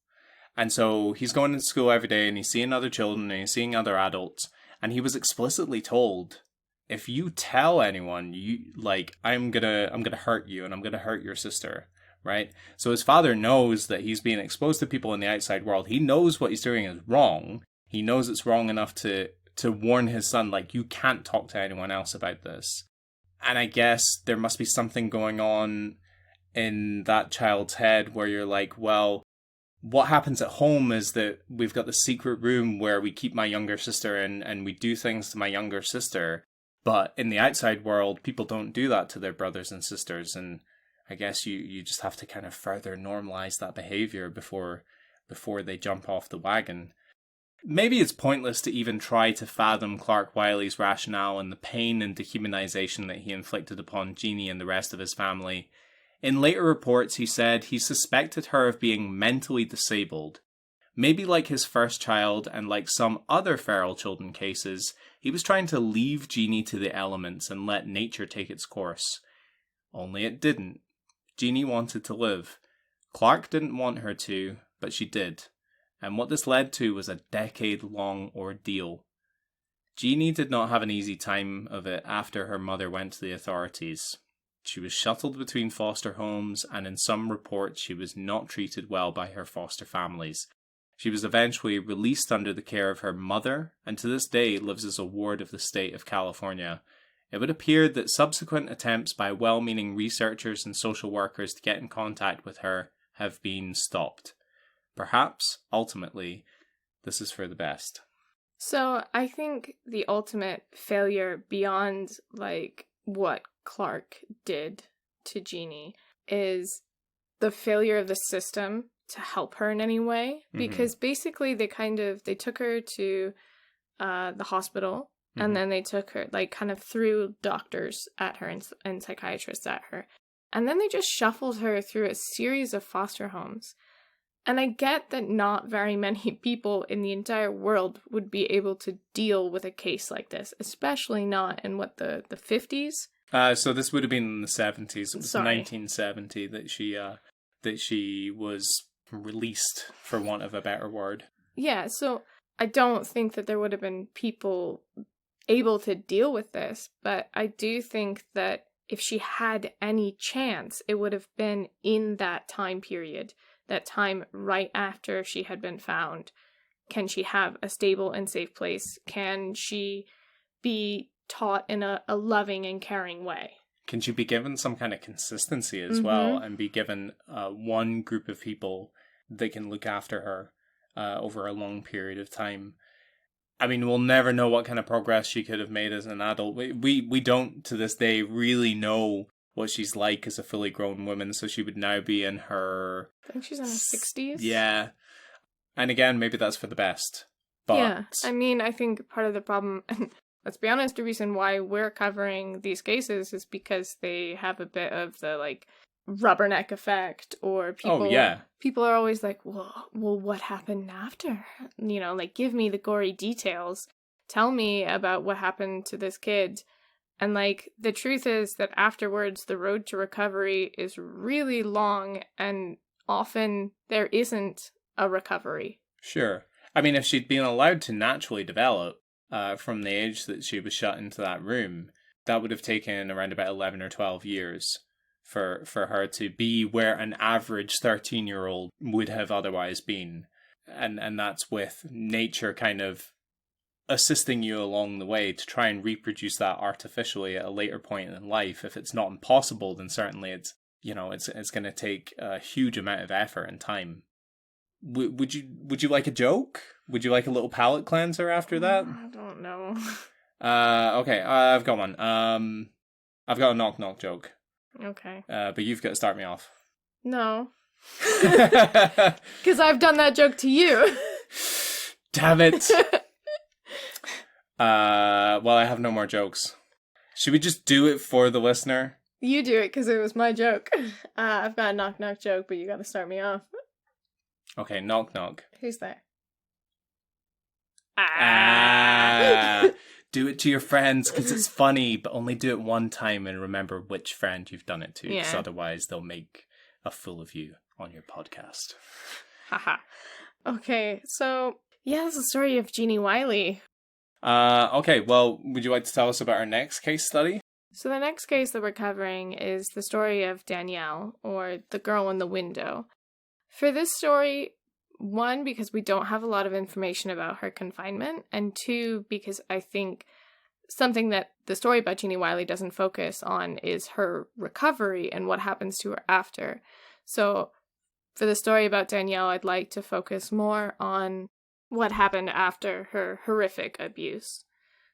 And so he's going to school every day, and he's seeing other children, and he's seeing other adults. And he was explicitly told, if you tell anyone, I'm gonna hurt you, and I'm gonna hurt your sister, right? So his father knows that he's being exposed to people in the outside world. He knows what he's doing is wrong. He knows it's wrong enough to warn his son, like, you can't talk to anyone else about this. And I guess there must be something going on in that child's head where you're like, well, what happens at home is that we've got the secret room where we keep my younger sister in, and we do things to my younger sister. But in the outside world, people don't do that to their brothers and sisters. And I guess you just have to kind of further normalize that behavior before they jump off the wagon. Maybe it's pointless to even try to fathom Clark Wiley's rationale and the pain and dehumanization that he inflicted upon Genie and the rest of his family. In later reports, he said he suspected her of being mentally disabled. Maybe like his first child, and like some other feral children cases, he was trying to leave Genie to the elements and let nature take its course. Only it didn't. Genie wanted to live. Clark didn't want her to, but she did. And what this led to was a decade-long ordeal. Genie did not have an easy time of it after her mother went to the authorities. She was shuttled between foster homes, and in some reports she was not treated well by her foster families. She was eventually released under the care of her mother, and to this day lives as a ward of the state of California. It would appear that subsequent attempts by well-meaning researchers and social workers to get in contact with her have been stopped. Perhaps, ultimately, this is for the best. So I think the ultimate failure beyond, like, what Clark did to Genie is the failure of the system to help her in any way. Because basically they took her to the hospital, and then they took her, like, kind of threw doctors at her and psychiatrists at her. And then they just shuffled her through a series of foster homes. And I get that not very many people in the entire world would be able to deal with a case like this, especially not in, the 50s? So this would have been in the 70s. It was 1970 that she was released, for want of a better word. Yeah, so I don't think that there would have been people able to deal with this, but I do think that if she had any chance, it would have been in that time period, that time right after she had been found. Can she have a stable and safe place? Can she be taught in a loving and caring way? Can she be given some kind of consistency as well, and be given one group of people that can look after her over a long period of time? I mean, we'll never know what kind of progress she could have made as an adult. We don't, to this day, really know what she's like as a fully grown woman, so she would now be in her... I think she's in her 60s. Yeah. And again, maybe that's for the best. But... yeah, I mean, I think part of the problem... let's be honest, the reason why we're covering these cases is because they have a bit of the, like, rubberneck effect, or people... oh, yeah. People are always like, well, what happened after? You know, like, give me the gory details. Tell me about what happened to this kid. And, like, the truth is that afterwards, the road to recovery is really long, and often there isn't a recovery. Sure. I mean, if she'd been allowed to naturally develop from the age that she was shut into that room, that would have taken around about 11 or 12 years for her to be where an average 13-year-old would have otherwise been. And that's with nature kind of assisting you along the way to try and reproduce that artificially at a later point in life. If it's not impossible, then certainly it's going to take a huge amount of effort and time. Would you like a joke? Would you like a little palate cleanser after that? I don't know. Okay, I've got one. I've got a knock-knock joke. Okay. But you've got to start me off. No. Because I've done that joke to you. Damn it. Well, I have no more jokes. Should we just do it for the listener? You do it because it was my joke. I've got a knock-knock joke, but you got to start me off. Okay, knock-knock. Who's there? Do it to your friends because it's funny, but only do it one time and remember which friend you've done it to, because otherwise they'll make a fool of you on your podcast. Haha. Okay, so, yeah, it's the story of Genie Wiley. Okay, well, would you like to tell us about our next case study? So the next case that we're covering is the story of Danielle, or the girl in the window. For this story, one, because we don't have a lot of information about her confinement, and two, because I think something that the story about Genie Wiley doesn't focus on is her recovery and what happens to her after. So for the story about Danielle, I'd like to focus more on what happened after her horrific abuse.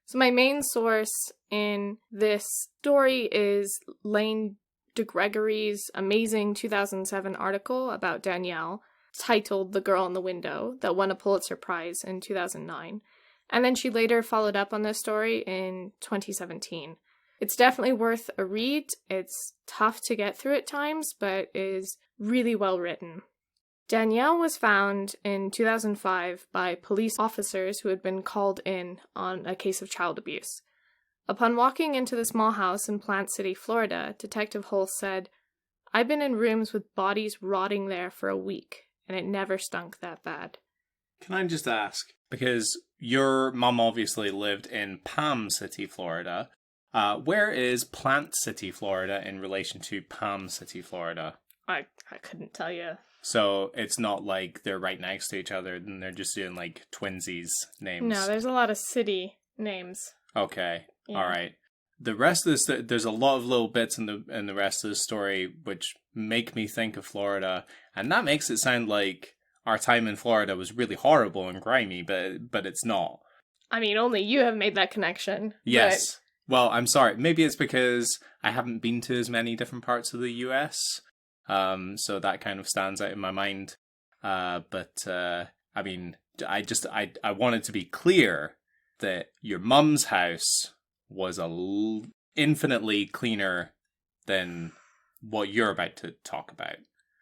So my main source in this story is Lane DeGregory's amazing 2007 article about Danielle, titled The Girl in the Window, that won a Pulitzer Prize in 2009. And then she later followed up on this story in 2017. It's definitely worth a read. It's tough to get through at times, but is really well written. Danielle was found in 2005 by police officers who had been called in on a case of child abuse. Upon walking into the small house in Plant City, Florida, Detective Hull said, "I've been in rooms with bodies rotting there for a week, and it never stunk that bad." Can I just ask, because your mum obviously lived in Palm City, Florida, where is Plant City, Florida in relation to Palm City, Florida? I couldn't tell you. So it's not like they're right next to each other and they're just doing like twinsies names. No, there's a lot of city names. Okay, Yeah. all right. The rest of this, there's a lot of little bits in the rest of the story which make me think of Florida, and that makes it sound like our time in Florida was really horrible and grimy, but it's not. I mean, only you have made that connection. Yes. Well, I'm sorry. Maybe it's because I haven't been to as many different parts of the US. So that kind of stands out in my mind. But I mean, I wanted to be clear that your mum's house was infinitely cleaner than what you're about to talk about.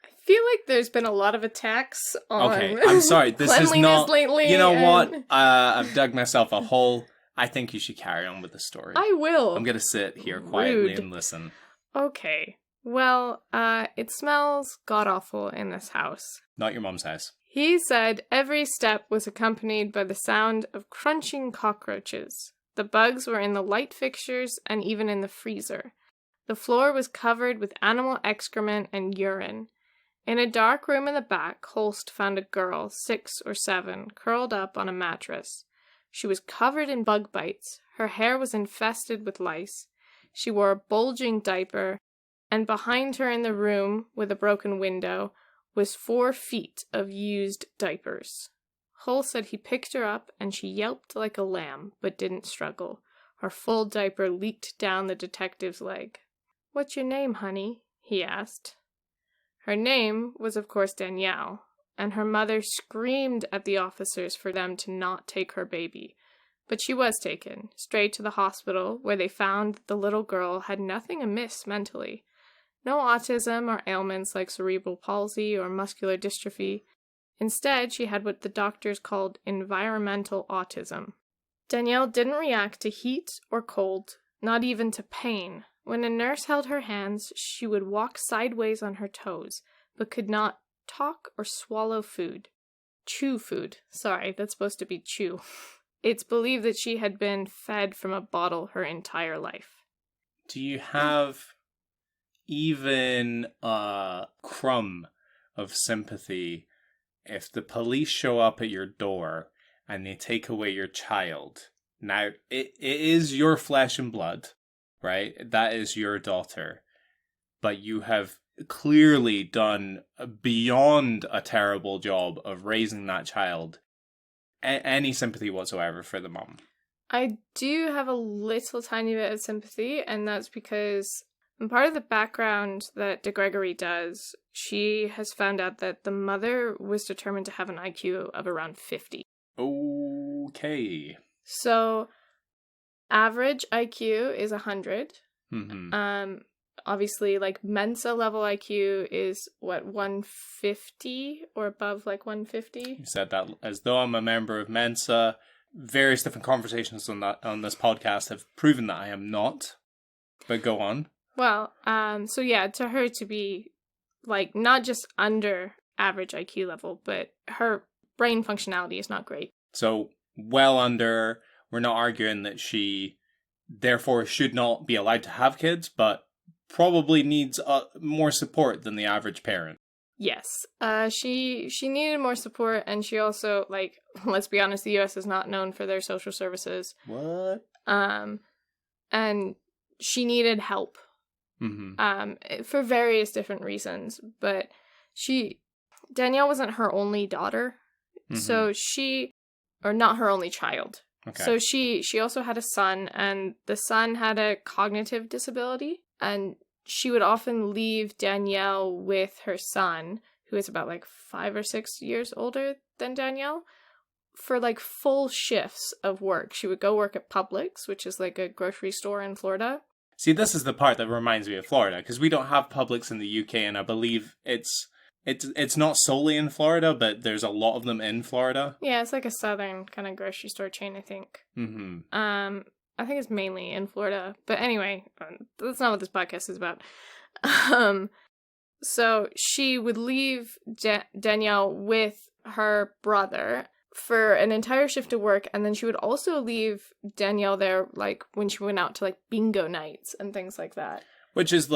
I feel like there's been a lot of attacks on Okay, I'm sorry. This is not. lately. You know what? I've dug myself a hole. I think you should carry on with the story. I will. I'm gonna sit here quietly Rude. and listen. Okay. Well, it smells god-awful in this house. Not your mum's house. He said every step was accompanied by the sound of crunching cockroaches. The bugs were in the light fixtures and even in the freezer. The floor was covered with animal excrement and urine. In a dark room in the back, Holst found a girl, 6 or 7, curled up on a mattress. She was covered in bug bites. Her hair was infested with lice. She wore a bulging diaper, and behind her in the room, with a broken window, was 4 feet of used diapers. Hull said he picked her up, and she yelped like a lamb, but didn't struggle. Her full diaper leaked down the detective's leg. "What's your name, honey?" he asked. Her name was, of course, Danielle, and her mother screamed at the officers for them to not take her baby. But she was taken, straight to the hospital, where they found the little girl had nothing amiss mentally. No autism or ailments like cerebral palsy or muscular dystrophy. Instead, she had what the doctors called environmental autism. Danielle didn't react to heat or cold, not even to pain. When a nurse held her hands, she would walk sideways on her toes, but could not talk or swallow food. Chew food. Sorry, that's supposed to be chew. It's believed that she had been fed from a bottle her entire life. Do you have even a crumb of sympathy if the police show up at your door and they take away your child? Now, it is your flesh and blood, right? That is your daughter. But you have clearly done beyond a terrible job of raising that child. Any sympathy whatsoever for the mom? I do have a little tiny bit of sympathy, and that's because part of the background that DeGregory does, she has found out that the mother was determined to have an IQ of around 50. Okay. So, average IQ is 100. Mm-hmm. Obviously, like, Mensa level IQ is, 150 or above, 150? You said that as though I'm a member of Mensa. Various different conversations on this podcast have proven that I am not. But go on. Well, so yeah, to her to be, not just under average IQ level, but her brain functionality is not great. So, well under, we're not arguing that she, therefore, should not be allowed to have kids, but probably needs more support than the average parent. Yes. She needed more support, and she also, let's be honest, the US is not known for their social services. What? And she needed help. Mm-hmm. For various different reasons, but Danielle wasn't her only daughter, so or not her only child. Okay. So she also had a son, and the son had a cognitive disability, and she would often leave Danielle with her son, who is about 5 or 6 years older than Danielle, for full shifts of work. She would go work at Publix, which is a grocery store in Florida. See, this is the part that reminds me of Florida, because we don't have Publix in the UK, and I believe it's not solely in Florida, but there's a lot of them in Florida. Yeah, it's a southern kind of grocery store chain, I think. Mm-hmm. I think it's mainly in Florida, but anyway, that's not what this podcast is about. So she would leave Danielle with her brother for an entire shift of work, and then she would also leave Danielle there, when she went out to, bingo nights and things like that. Which is,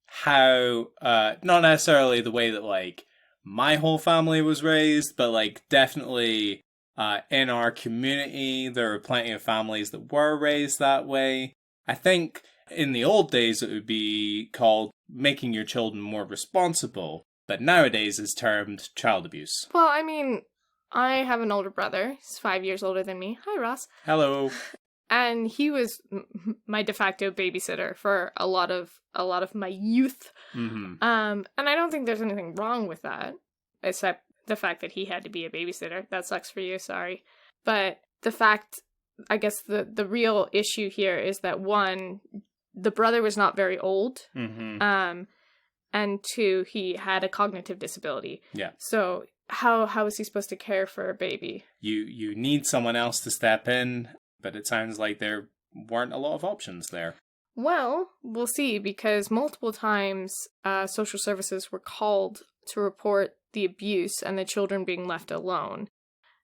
how, not necessarily the way that, my whole family was raised, but, definitely, in our community, there are plenty of families that were raised that way. I think in the old days, it would be called making your children more responsible, but nowadays is termed child abuse. Well, I mean, I have an older brother. He's 5 years older than me. Hi, Ross. Hello. And he was my de facto babysitter for a lot of my youth. Mm-hmm. And I don't think there's anything wrong with that, except the fact that he had to be a babysitter. That sucks for you, sorry. But the fact, I guess the real issue here is that, one, the brother was not very old. Mm-hmm. And 2, he had a cognitive disability. Yeah. So how is he supposed to care for a baby? You need someone else to step in, but it sounds like there weren't a lot of options there. Well, we'll see, because multiple times social services were called to report the abuse and the children being left alone.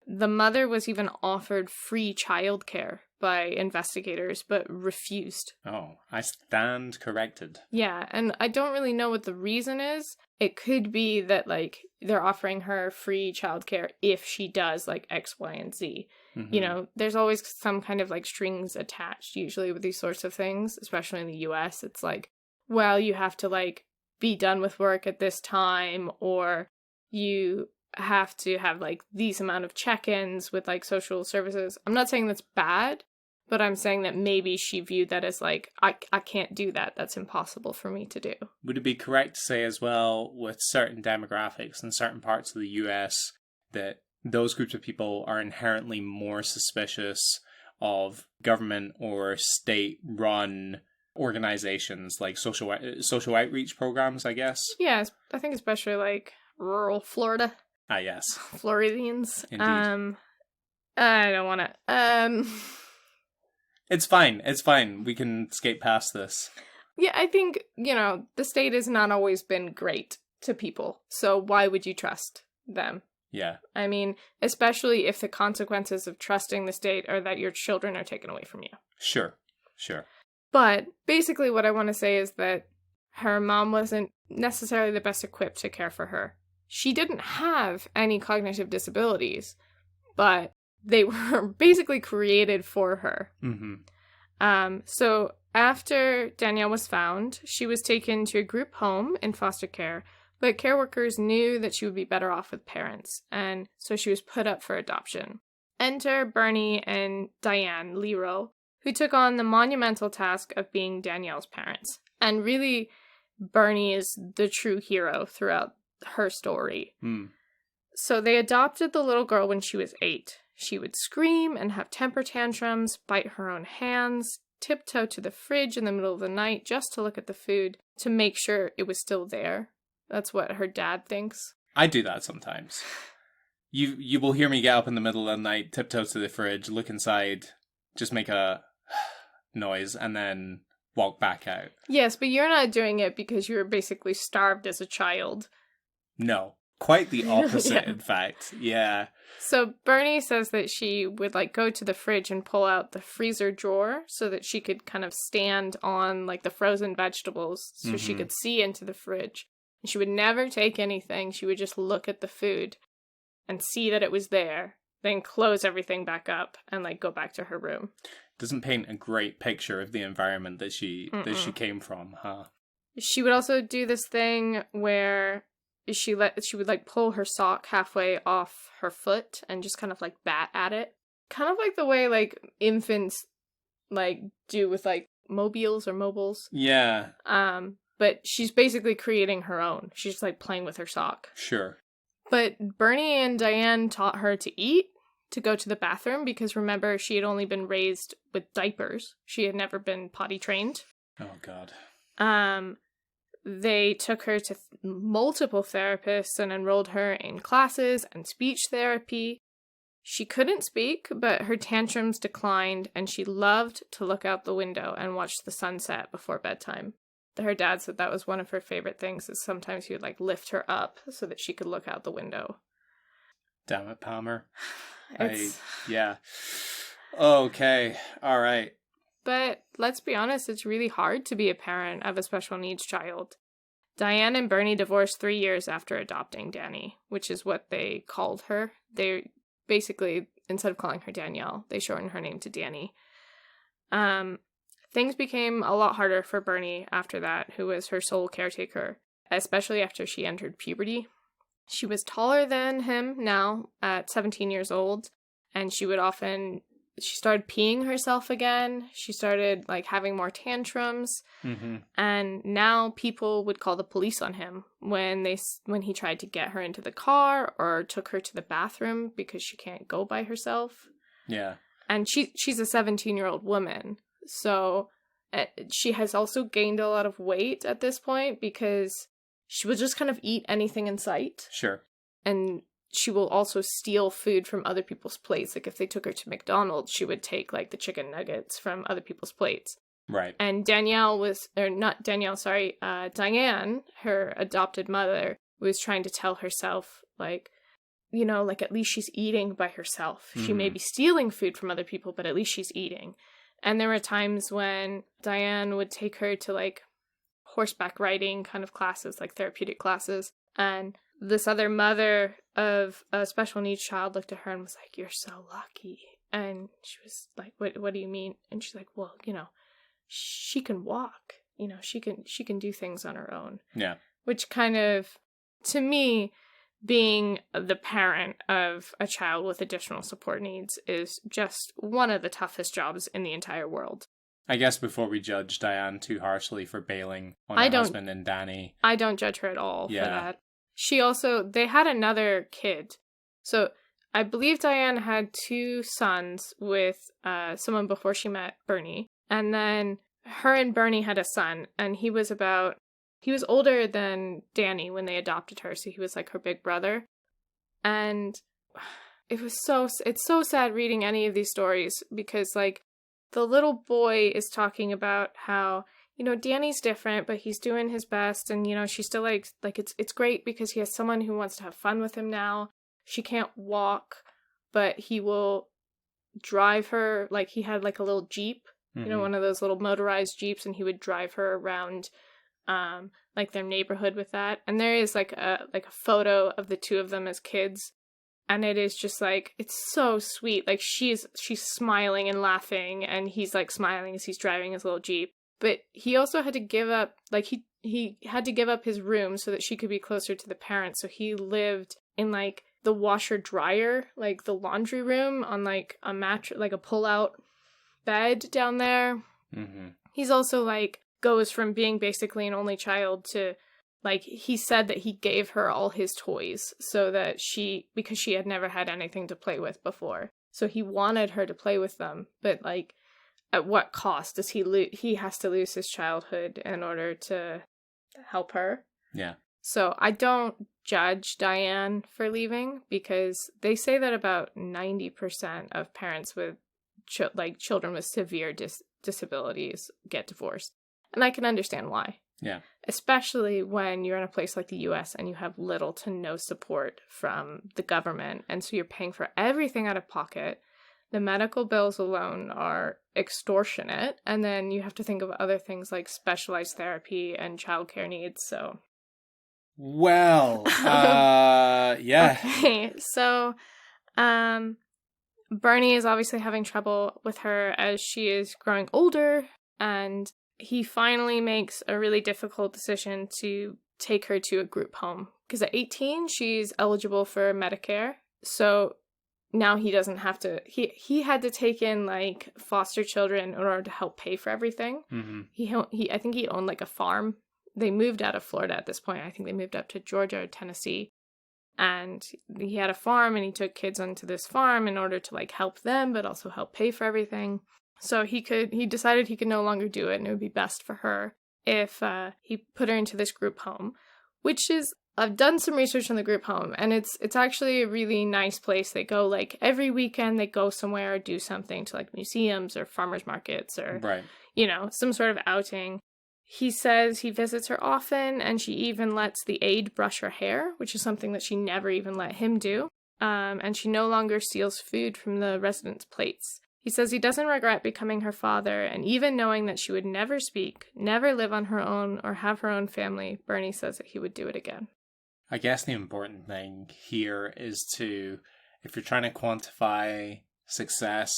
The mother was even offered free childcare by investigators, but refused. Oh, I stand corrected. Yeah, and I don't really know what the reason is. It could be that, like, they're offering her free childcare if she does, like, X, Y, and Z. Mm-hmm. You know, there's always some kind of, like, strings attached, usually with these sorts of things, especially in the US. It's like, well, you have to, like, be done with work at this time, or you have to have, like, these amount of check-ins with, like, social services. I'm not saying that's bad, but I'm saying that maybe she viewed that as, like, I can't do that. That's impossible for me to do. Would it be correct to say as well, with certain demographics in certain parts of the US, that those groups of people are inherently more suspicious of government or state-run organizations, like social outreach programs, I guess? Yeah, I think especially, like, rural Florida. Ah, yes. Floridians. Indeed. I don't want to. It's fine. We can skate past this. Yeah, I think, you know, the state has not always been great to people. So why would you trust them? Yeah. I mean, especially if the consequences of trusting the state are that your children are taken away from you. Sure. But basically what I want to say is that her mom wasn't necessarily the best equipped to care for her. She didn't have any cognitive disabilities, but they were basically created for her. Mm-hmm. So after Danielle was found, she was taken to a group home in foster care, but care workers knew that she would be better off with parents, and so she was put up for adoption. Enter Bernie and Diane Lero, who took on the monumental task of being Danielle's parents. And really, Bernie is the true hero throughout her story. So they adopted the little girl when she was 8. She would scream and have temper tantrums, bite her own hands, tiptoe to the fridge in the middle of the night just to look at the food to make sure it was still there. That's what her dad thinks. I do that sometimes. You will hear me get up in the middle of the night, tiptoe to the fridge, look inside, just make a noise, and then walk back out. Yes, but you're not doing it because you were basically starved as a child. No. Quite the opposite, Yeah. In fact. Yeah. So Bernie says that she would, like, go to the fridge and pull out the freezer drawer so that she could kind of stand on, like, the frozen vegetables so she could see into the fridge. And she would never take anything. She would just look at the food and see that it was there, then close everything back up and, like, go back to her room. Doesn't paint a great picture of the environment that she came from, huh? She would also do this thing where she would, like, pull her sock halfway off her foot and just kind of, like, bat at it. Kind of like the way, like, infants, like, do with, like, mobiles. Yeah. But she's basically creating her own. She's just, like, playing with her sock. Sure. But Bernie and Diane taught her to eat, to go to the bathroom, because remember, she had only been raised with diapers. She had never been potty trained. Oh, God. They took her to multiple therapists and enrolled her in classes and speech therapy. She couldn't speak, but her tantrums declined, and she loved to look out the window and watch the sunset before bedtime. Her dad said that was one of her favorite things, is sometimes he would, like, lift her up so that she could look out the window. Damn it, Palmer. Yeah. Okay. All right. But let's be honest, it's really hard to be a parent of a special needs child. Diane and Bernie divorced 3 years after adopting Danny, which is what they called her. They basically, instead of calling her Danielle, they shortened her name to Danny. Things became a lot harder for Bernie after that, who was her sole caretaker, especially after she entered puberty. She was taller than him now at 17 years old, and she started peeing herself again. She started, like, having more tantrums, and now people would call the police on him when he tried to get her into the car or took her to the bathroom because she can't go by herself. Yeah. And she's a 17-year-old woman. So she has also gained a lot of weight at this point because she will just kind of eat anything in sight. Sure. And she will also steal food from other people's plates. Like, if they took her to McDonald's, she would take, like, the chicken nuggets from other people's plates. Right. And Diane, her adopted mother, was trying to tell herself, like, you know, like, at least she's eating by herself. She may be stealing food from other people, but at least she's eating. And there were times when Diane would take her to, like, horseback riding kind of classes, like therapeutic classes. And this other mother of a special needs child looked at her and was like, "You're so lucky." And she was like, what do you mean? And she's like, "Well, you know, she can walk. You know, she can do things on her own." Yeah. Which kind of, to me, being the parent of a child with additional support needs is just one of the toughest jobs in the entire world. I guess before we judge Diane too harshly for bailing on her husband and Danny. I don't judge her at all for that. They had another kid. So I believe Diane had 2 sons with someone before she met Bernie. And then her and Bernie had a son, and he was older than Danny when they adopted her, so he was like her big brother. And it's so sad reading any of these stories, because like the little boy is talking about how, you know, Danny's different, but he's doing his best, and you know, she's still like it's great because he has someone who wants to have fun with him now. She can't walk, but he will drive her, like he had like a little Jeep, you know, one of those little motorized Jeeps, and he would drive her around like their neighborhood with that. And there is like a photo of the 2 of them as kids, and it is just like, it's so sweet. Like she's smiling and laughing, and he's like smiling as he's driving his little Jeep. But he also had to give up, like he had to give up his room so that she could be closer to the parents. So he lived in like the washer dryer, like the laundry room, on like a mattress, like a pull out bed down there. He's also like goes from being basically an only child to, like, he said that he gave her all his toys so that because she had never had anything to play with before. So he wanted her to play with them, but like, at what cost does he has to lose his childhood in order to help her? Yeah. So I don't judge Diane for leaving, because they say that about 90% of parents with children with severe disabilities get divorced. And I can understand why. Yeah. Especially when you're in a place like the US and you have little to no support from the government. And so you're paying for everything out of pocket. The medical bills alone are extortionate. And then you have to think of other things like specialized therapy and childcare needs. So. Well, yeah. Okay. So, Bernie is obviously having trouble with her as she is growing older, and he finally makes a really difficult decision to take her to a group home. Because at 18, she's eligible for Medicare. So now he doesn't have to, he had to take in like foster children in order to help pay for everything. I think he owned like a farm. They moved out of Florida at this point. I think they moved up to Georgia or Tennessee. And he had a farm, and he took kids onto this farm in order to like help them, but also help pay for everything. So he decided he could no longer do it, and it would be best for her if he put her into this group home, which is, I've done some research on the group home, and it's actually a really nice place. They go like every weekend, they go somewhere or do something to like museums or farmers markets or, you know, some sort of outing. He says he visits her often, and she even lets the aide brush her hair, which is something that she never even let him do. And she no longer steals food from the residents' plates. He says he doesn't regret becoming her father, and even knowing that she would never speak, never live on her own, or have her own family, Bernie says that he would do it again. I guess the important thing here is if you're trying to quantify success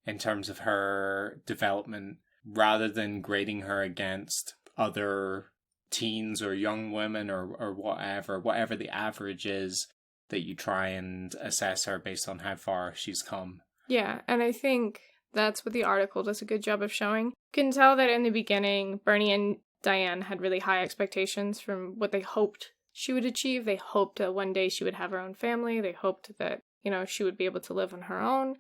in terms of her development, rather than grading her against other teens or young women or whatever the average is, that you try and assess her based on how far she's come. Yeah, and I think that's what the article does a good job of showing. You can tell that in the beginning, Bernie and Diane had really high expectations from what they hoped she would achieve. They hoped that one day she would have her own family. They hoped that, you know, she would be able to live on her own.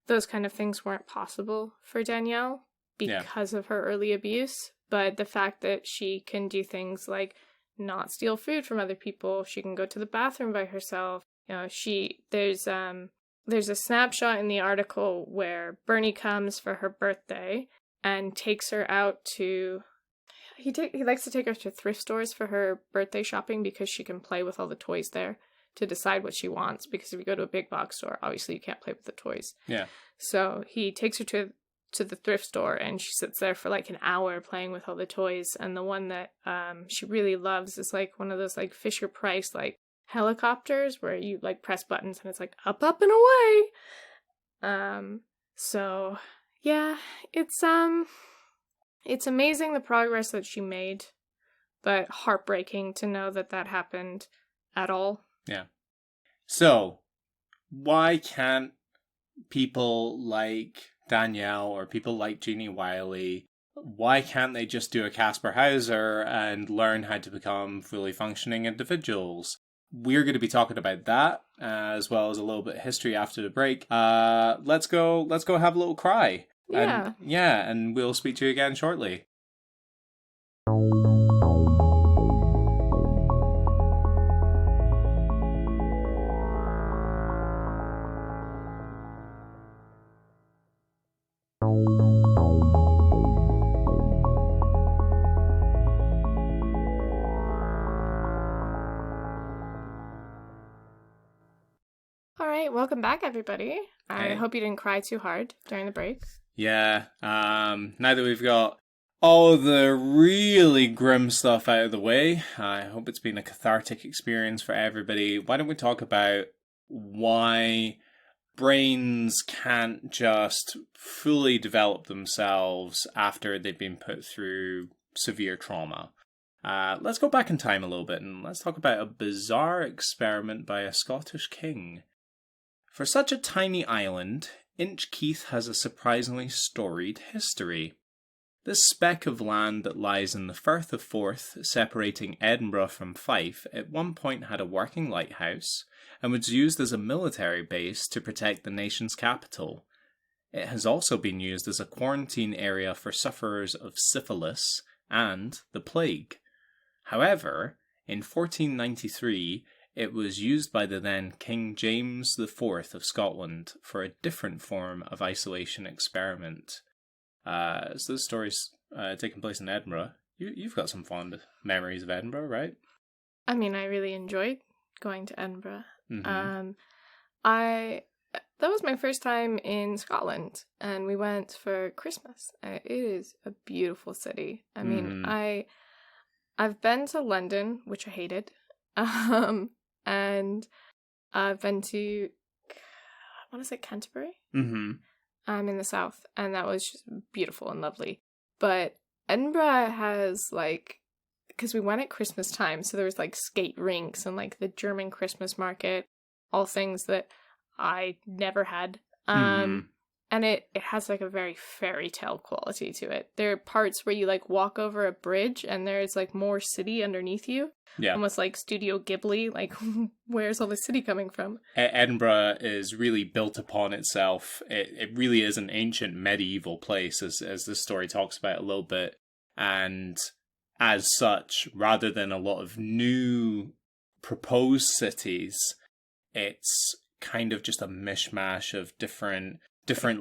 Those kind of things weren't possible for Danielle because of her early abuse. But the fact that she can do things like not steal food from other people, she can go to the bathroom by herself. You know, there's a snapshot in the article where Bernie comes for her birthday, and takes her out to... He likes to take her to thrift stores for her birthday shopping because she can play with all the toys there to decide what she wants. Because if you go to a big box store, obviously you can't play with the toys. Yeah. So he takes her to the thrift store, and she sits there for like an hour playing with all the toys. And the one that she really loves is like one of those like Fisher Price like helicopters where you like press buttons and it's like up and away. So yeah, it's amazing the progress that she made, but heartbreaking to know that happened at all. Yeah. So, why can't people like Danielle or people like Genie Wiley, why can't they just do a Casper Hauser and learn how to become fully functioning individuals? We're going to be talking about that, as well as a little bit of history after the break. Let's go have a little cry. Yeah. And we'll speak to you again shortly. All right, welcome back, everybody. I Hey. hope you didn't cry too hard during the break. Yeah, now that we've got all the really grim stuff out of the way, I hope it's been a cathartic experience for everybody. Why don't we talk about why brains can't just fully develop themselves after they've been put through severe trauma? Let's go back in time a little bit and let's talk about a bizarre experiment by a Scottish king. For such a tiny island, Inchkeith has a surprisingly storied history. This speck of land that lies in the Firth of Forth, separating Edinburgh from Fife, at one point had a working lighthouse and was used as a military base to protect the nation's capital. It has also been used as a quarantine area for sufferers of syphilis and the plague. However, in 1493, it was used by the then King James IV of Scotland for a different form of isolation experiment. So this story's taking place in Edinburgh. You've got some fond memories of Edinburgh, right? I mean, I really enjoyed going to Edinburgh. Mm-hmm. That was my first time in Scotland, and we went for Christmas. It is a beautiful city. I mean, I've been to London, which I hated. And I've been to, I want to say Canterbury. Mm-hmm. I'm in the south, and that was just beautiful and lovely. But Edinburgh has like, because we went at Christmas time, so there was like skate rinks and like the German Christmas market, all things that I never had. And it has like a very fairy tale quality to it. There are parts where you like walk over a bridge and there's like more city underneath you. Yeah. Almost like Studio Ghibli, like where's all the city coming from? Edinburgh is really built upon itself. It really is an ancient medieval place, as this story talks about a little bit. And as such, rather than a lot of new proposed cities, it's kind of just a mishmash of different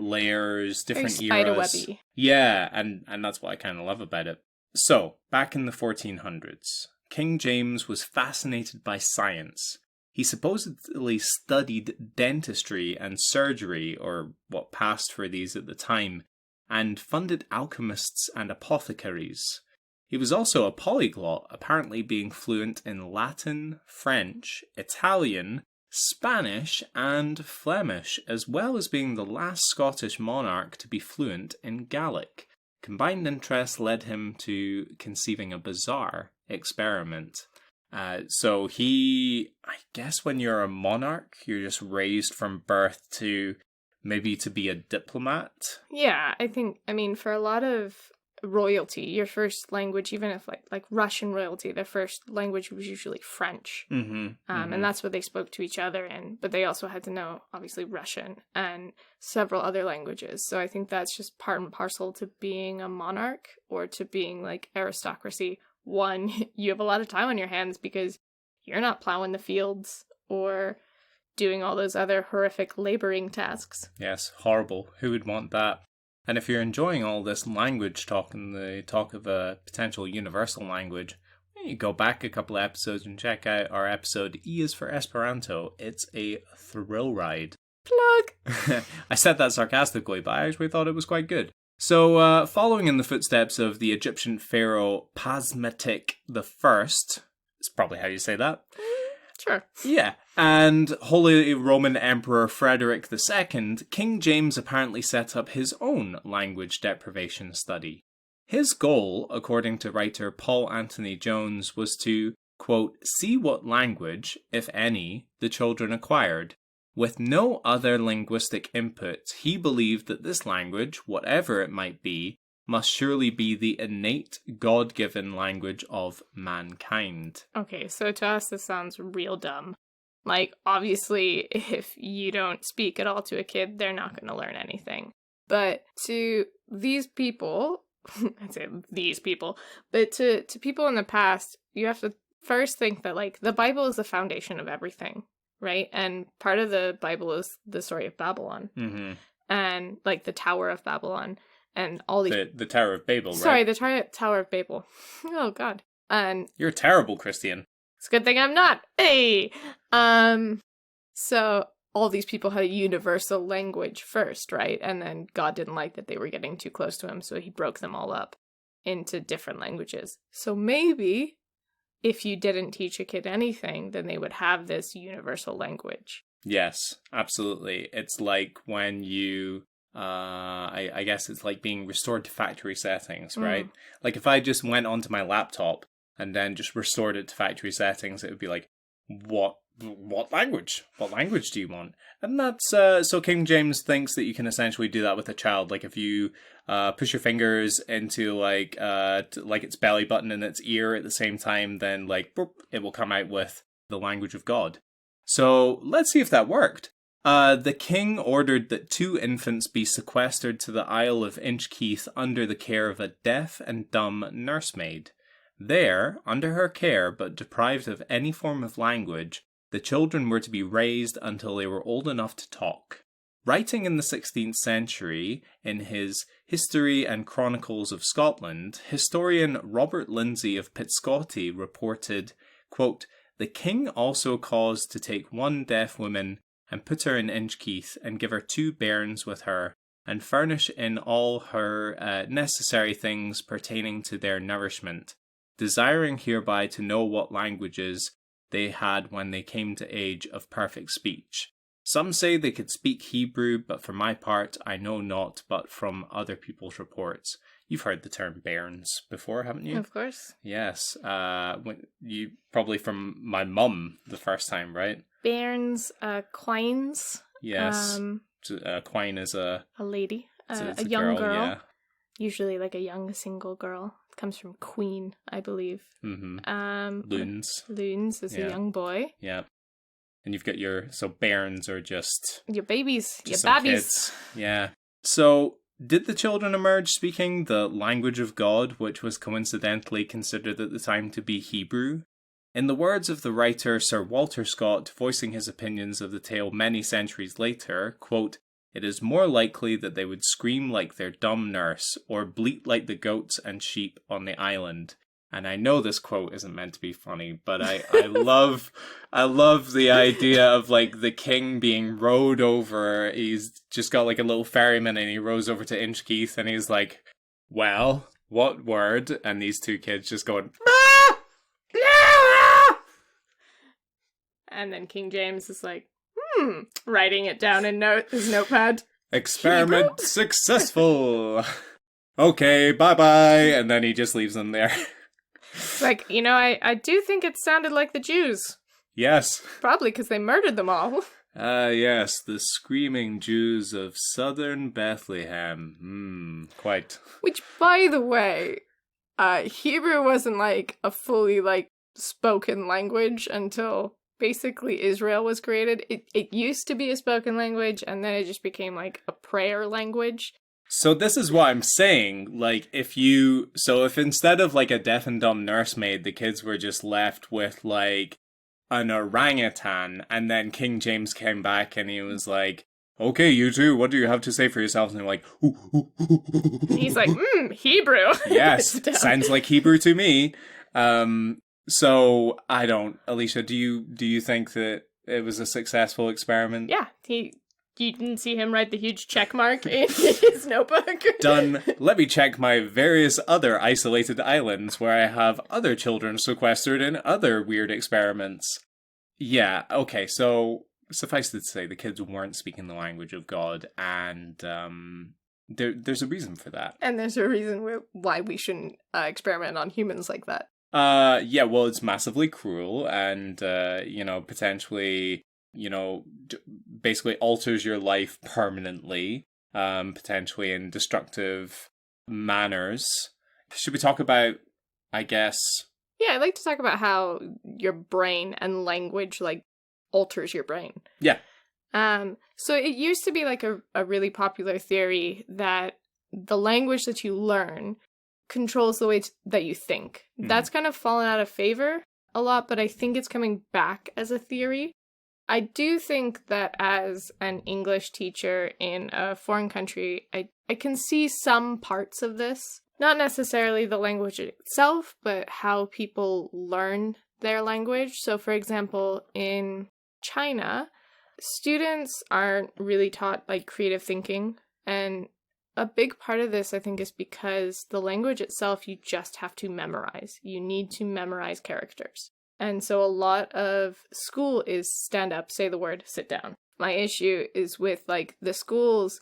layers, different eras. Spiderwebby. Yeah, and that's what I kind of love about it. So, back in the 1400s, King James was fascinated by science. He supposedly studied dentistry and surgery, or what passed for these at the time, and funded alchemists and apothecaries. He was also a polyglot, apparently being fluent in Latin, French, Italian, Spanish, and Flemish, as well as being the last Scottish monarch to be fluent in Gaelic. Combined interests led him to conceiving a bizarre experiment. So I guess when you're a monarch, you're just raised from birth to maybe to be a diplomat. Yeah, I mean, for a lot of royalty, your first language, even if like Russian royalty, their first language was usually French. And that's what they spoke to each other in, but they also had to know, obviously, Russian and several other languages. So I think that's just part and parcel to being a monarch or to being like aristocracy. One, you have a lot of time on your hands because you're not plowing the fields or doing all those other horrific laboring tasks. Yes, horrible. Who would want that? And if you're enjoying all this language talk and the talk of a potential universal language, you go back a couple of episodes and check out our episode E is for Esperanto. It's a thrill ride. Plug! I said that sarcastically, but I actually thought it was quite good. So, following in the footsteps of the Egyptian pharaoh Pasmetic I, it's probably how you say that. Sure. Yeah. And Holy Roman Emperor Frederick II, King James apparently set up his own language deprivation study. His goal, according to writer Paul Anthony Jones, was to, quote, see what language, if any, the children acquired. With no other linguistic input, he believed that this language, whatever it might be, must surely be the innate, God-given language of mankind. Okay, so to us this sounds real dumb. Like, obviously, if you don't speak at all to a kid, they're not going to learn anything. But to these people, I'd say these people, but to people in the past, you have to first think that, like, the Bible is the foundation of everything, right? And part of the Bible is the story of Babylon. Mm-hmm. And, like, the Tower of Babylon. And all these... The Tower of Babel, right? Sorry, the Tower of Babel. Oh, God. And... You're terrible, Christian. It's a good thing I'm not. Hey! So all these people had a universal language first, right? And then God didn't like that they were getting too close to him, so he broke them all up into different languages. So maybe if you didn't teach a kid anything, then they would have this universal language. Yes, absolutely. It's like when you... I guess it's like being restored to factory settings, right? Like if I just went onto my laptop and then just restored it to factory settings, it would be like, what language? What language do you want? And that's, so King James thinks that you can essentially do that with a child. Like if you push your fingers into like its belly button and its ear at the same time, then like, boop, it will come out with the language of God. So let's see if that worked. The king ordered that 2 infants be sequestered to the Isle of Inchkeith under the care of a deaf and dumb nursemaid. There, under her care, but deprived of any form of language, the children were to be raised until they were old enough to talk. Writing in the 16th century, in his History and Chronicles of Scotland, historian Robert Lindsay of Pitscottie reported, quote, the king also caused to take 1 deaf woman and put her in Inchkeith, and give her 2 bairns with her, and furnish in all her necessary things pertaining to their nourishment, desiring hereby to know what languages they had when they came to age of perfect speech. Some say they could speak Hebrew, but for my part I know not, but from other people's reports. You've heard the term bairns before, haven't you? Of course. Yes. You probably from my mum the first time, right? Bairns, quines. Yes. Quine is a lady. It's a young girl. Yeah. Usually like a young single girl. It comes from queen, I believe. Mm-hmm. Loons. Loons is a young boy. Yeah. And you've got so bairns are just... Your babies. Just your babbies. Kids. Yeah. So... Did the children emerge speaking the language of God, which was coincidentally considered at the time to be Hebrew? In the words of the writer Sir Walter Scott, voicing his opinions of the tale many centuries later, quote, it is more likely that they would scream like their dumb nurse, or bleat like the goats and sheep on the island. And I know this quote isn't meant to be funny, but I love the idea of like the king being rowed over. He's just got like a little ferryman and he rows over to Inchkeith and he's like, well, what word? And these 2 kids just going, ah! Ah! And then King James is like, writing it down in his notepad. Experiment Hebrew? Successful. Okay, bye-bye. And then he just leaves them there. It's like, I do think it sounded like the Jews. Yes. Probably because they murdered them all. Yes, the screaming Jews of southern Bethlehem. Quite. Which, by the way, Hebrew wasn't like a fully like spoken language until basically Israel was created. It used to be a spoken language and then it just became like a prayer language. So this is what I'm saying, like, if instead of, like, a deaf and dumb nursemaid, the kids were just left with, like, an orangutan, and then King James came back and he was like, okay, you two, what do you have to say for yourselves? And they're like, ooh, ooh, ooh, ooh, ooh, And he's like, Hebrew. yes, Sit down. sounds like Hebrew to me. So I don't, Alicia, do you think that it was a successful experiment? Yeah, you didn't see him write the huge check mark in his notebook? Done. Let me check my various other isolated islands where I have other children sequestered in other weird experiments. Yeah, okay, so suffice it to say, the kids weren't speaking the language of God, and there's a reason for that. And there's a reason why we shouldn't experiment on humans like that. Yeah, well, it's massively cruel, and, potentially, basically alters your life permanently, potentially in destructive manners. Should we talk about, I guess... Yeah, I'd like to talk about how your brain and language, like, alters your brain. Yeah. So it used to be, like, a really popular theory that the language that you learn controls the way that you think. Mm. That's kind of fallen out of favor a lot, but I think it's coming back as a theory. I do think that as an English teacher in a foreign country, I can see some parts of this. Not necessarily the language itself, but how people learn their language. So, for example, in China, students aren't really taught, like, creative thinking. And a big part of this, I think, is because the language itself, you just have to memorize. You need to memorize characters. And so a lot of school is stand up, say the word, sit down. My issue is with, like, the schools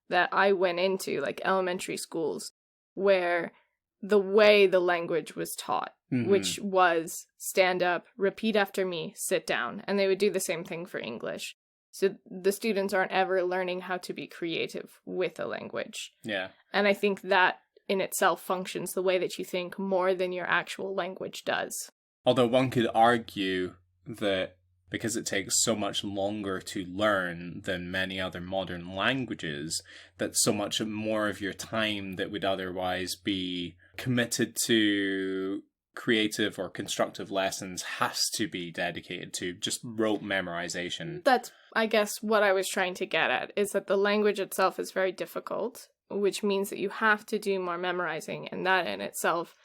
that I went into, like elementary schools, where the way the language was taught, which was stand up, repeat after me, sit down. And they would do the same thing for English. So the students aren't ever learning how to be creative with a language. Yeah. And I think that in itself functions the way that you think more than your actual language does. Although one could argue that because it takes so much longer to learn than many other modern languages, that so much more of your time that would otherwise be committed to creative or constructive lessons has to be dedicated to just rote memorization. That's, I guess, what I was trying to get at, is that the language itself is very difficult, which means that you have to do more memorizing, and that in itself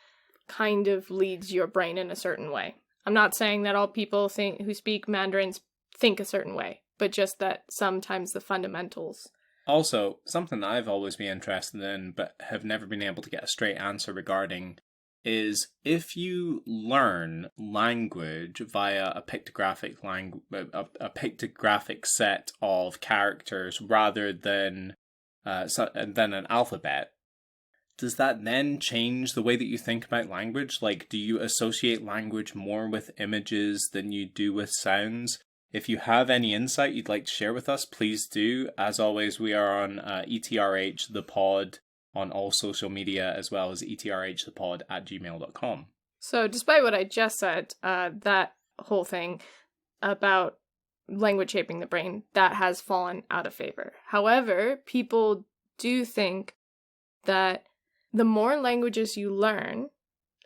kind of leads your brain in a certain way. I'm not saying that all people who speak Mandarins think a certain way, but just that sometimes the fundamentals. Also, something that I've always been interested in, but have never been able to get a straight answer regarding, is if you learn language via a pictographic a pictographic set of characters rather than an alphabet, does that then change the way that you think about language? Like, do you associate language more with images than you do with sounds? If you have any insight you'd like to share with us, please do. As always, we are on ETRH the pod on all social media, as well as etrhthepod@gmail.com. So despite what I just said, that whole thing about language shaping the brain, that has fallen out of favor. However, people do think that the more languages you learn,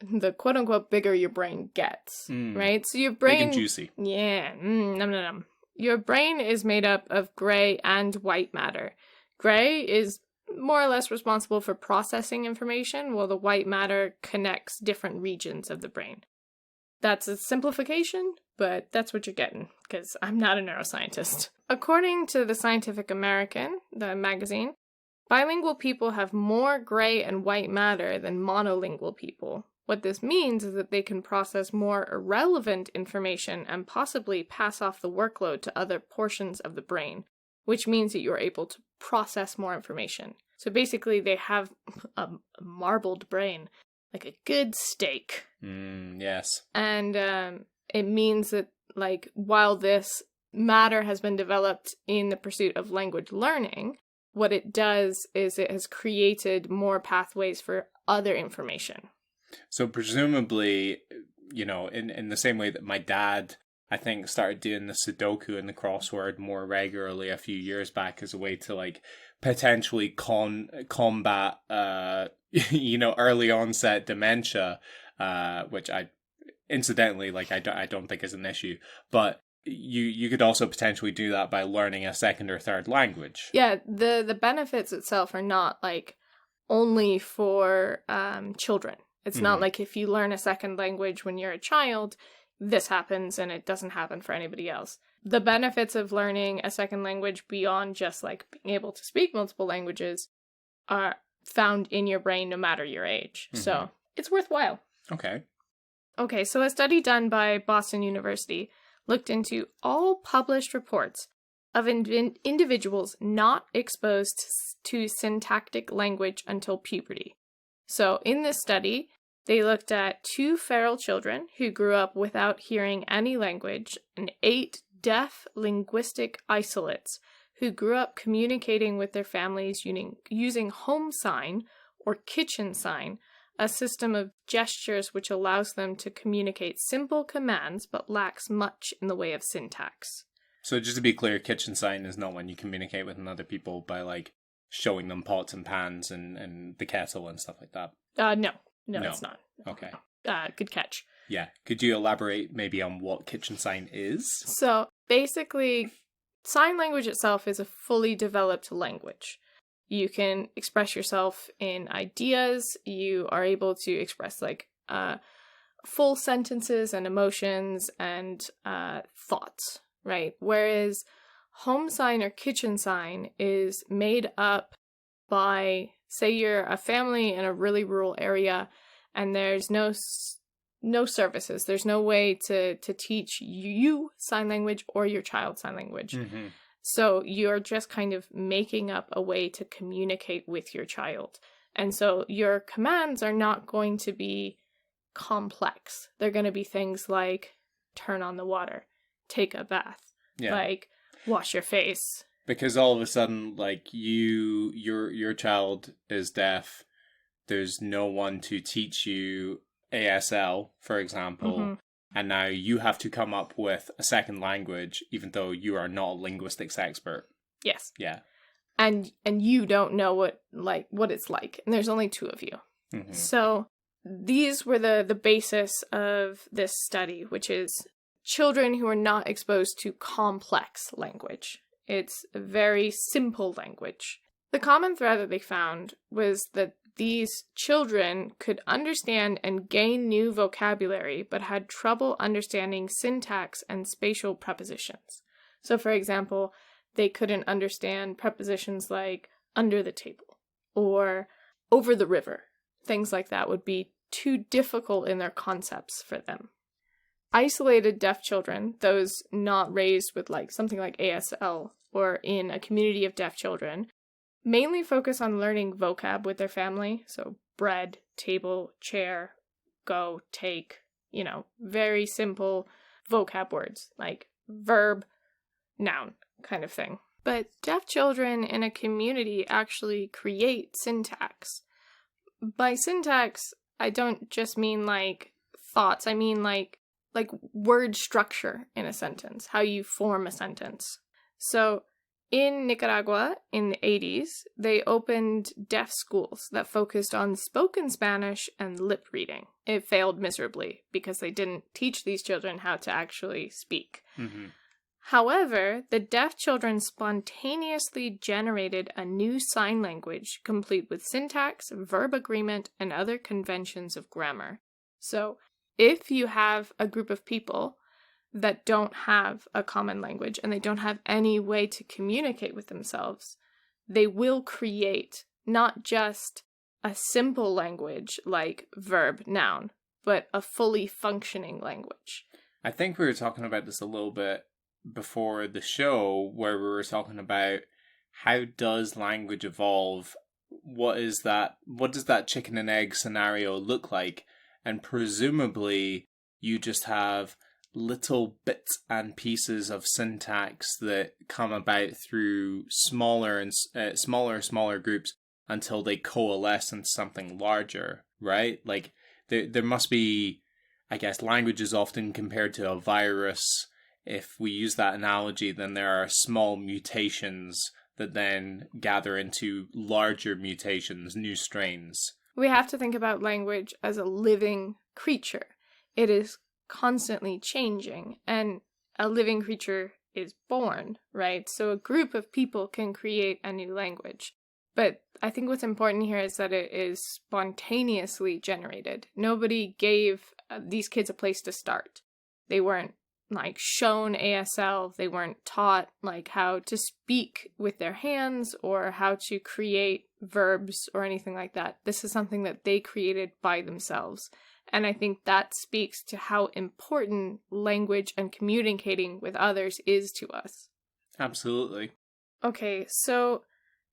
the quote-unquote bigger your brain gets, right? So your brain... Big and juicy. Yeah, nom. Your brain is made up of gray and white matter. Gray is more or less responsible for processing information, while the white matter connects different regions of the brain. That's a simplification, but that's what you're getting, because I'm not a neuroscientist. According to the Scientific American, the magazine, bilingual people have more gray and white matter than monolingual people. What this means is that they can process more irrelevant information and possibly pass off the workload to other portions of the brain, which means that you're able to process more information. So basically, they have a marbled brain, like a good steak. Yes. And it means that, like, while this matter has been developed in the pursuit of language learning, what it does is it has created more pathways for other information. So presumably, in the same way that my dad, I think, started doing the Sudoku and the crossword more regularly a few years back as a way to, like, potentially combat, early onset dementia, which I, incidentally, like, I don't think is an issue. But you could also potentially do that by learning a second or third language. Yeah, the benefits itself are not like only for children. It's not like if you learn a second language when you're a child, this happens and it doesn't happen for anybody else. The benefits of learning a second language beyond just like being able to speak multiple languages are found in your brain no matter your age. So it's worthwhile. Okay, so a study done by Boston University looked into all published reports of individuals not exposed to syntactic language until puberty. So in this study, they looked at 2 feral children who grew up without hearing any language and 8 deaf linguistic isolates who grew up communicating with their families using home sign or kitchen sign, a system of gestures which allows them to communicate simple commands but lacks much in the way of syntax. So just to be clear, kitchen sign is not when you communicate with other people by like showing them pots and pans and the kettle and stuff like that. No, it's not. Okay. Good catch. Yeah. Could you elaborate maybe on what kitchen sign is? So basically, sign language itself is a fully developed language. You can express yourself in ideas. You are able to express like full sentences and emotions and thoughts, right? Whereas home sign or kitchen sign is made up by, say you're a family in a really rural area and there's no services. There's no way to teach you sign language or your child sign language. So you're just kind of making up a way to communicate with your child. And so your commands are not going to be complex. They're going to be things like turn on the water, take a bath, like wash your face. Because all of a sudden, like your child is deaf. There's no one to teach you ASL, for example. And now you have to come up with a second language, even though you are not a linguistics expert. Yes. Yeah. And you don't know what it's like. And there's only 2 of you. So these were the basis of this study, which is children who are not exposed to complex language. It's a very simple language. The common thread that they found was that these children could understand and gain new vocabulary, but had trouble understanding syntax and spatial prepositions. So, for example, they couldn't understand prepositions like under the table or over the river. Things like that would be too difficult in their concepts for them. Isolated deaf children, those not raised with like something like ASL or in a community of deaf children, mainly focus on learning vocab with their family. So bread, table, chair, go, take, very simple vocab words like verb, noun kind of thing. But deaf children in a community actually create syntax. By syntax, I don't just mean like thoughts. I mean like word structure in a sentence, how you form a sentence. So in Nicaragua in the 80s, they opened deaf schools that focused on spoken Spanish and lip reading. It failed miserably because they didn't teach these children how to actually speak. However, the deaf children spontaneously generated a new sign language complete with syntax, verb agreement, and other conventions of grammar. So if you have a group of people that don't have a common language and they don't have any way to communicate with themselves, they will create not just a simple language like verb, noun, but a fully functioning language. I think we were talking about this a little bit before the show, where we were talking about how does language evolve? What does that chicken and egg scenario look like? And presumably you just have little bits and pieces of syntax that come about through smaller groups until they coalesce into something larger, right? Like there must be, I guess, language is often compared to a virus. If we use that analogy, then there are small mutations that then gather into larger mutations, new strains. We have to think about language as a living creature. It is constantly changing. And a living creature is born, right? So a group of people can create a new language. But I think what's important here is that it is spontaneously generated. Nobody gave these kids a place to start. They weren't like shown ASL. They weren't taught like how to speak with their hands or how to create verbs or anything like that. This is something that they created by themselves. And I think that speaks to how important language and communicating with others is to us. Absolutely. Okay, so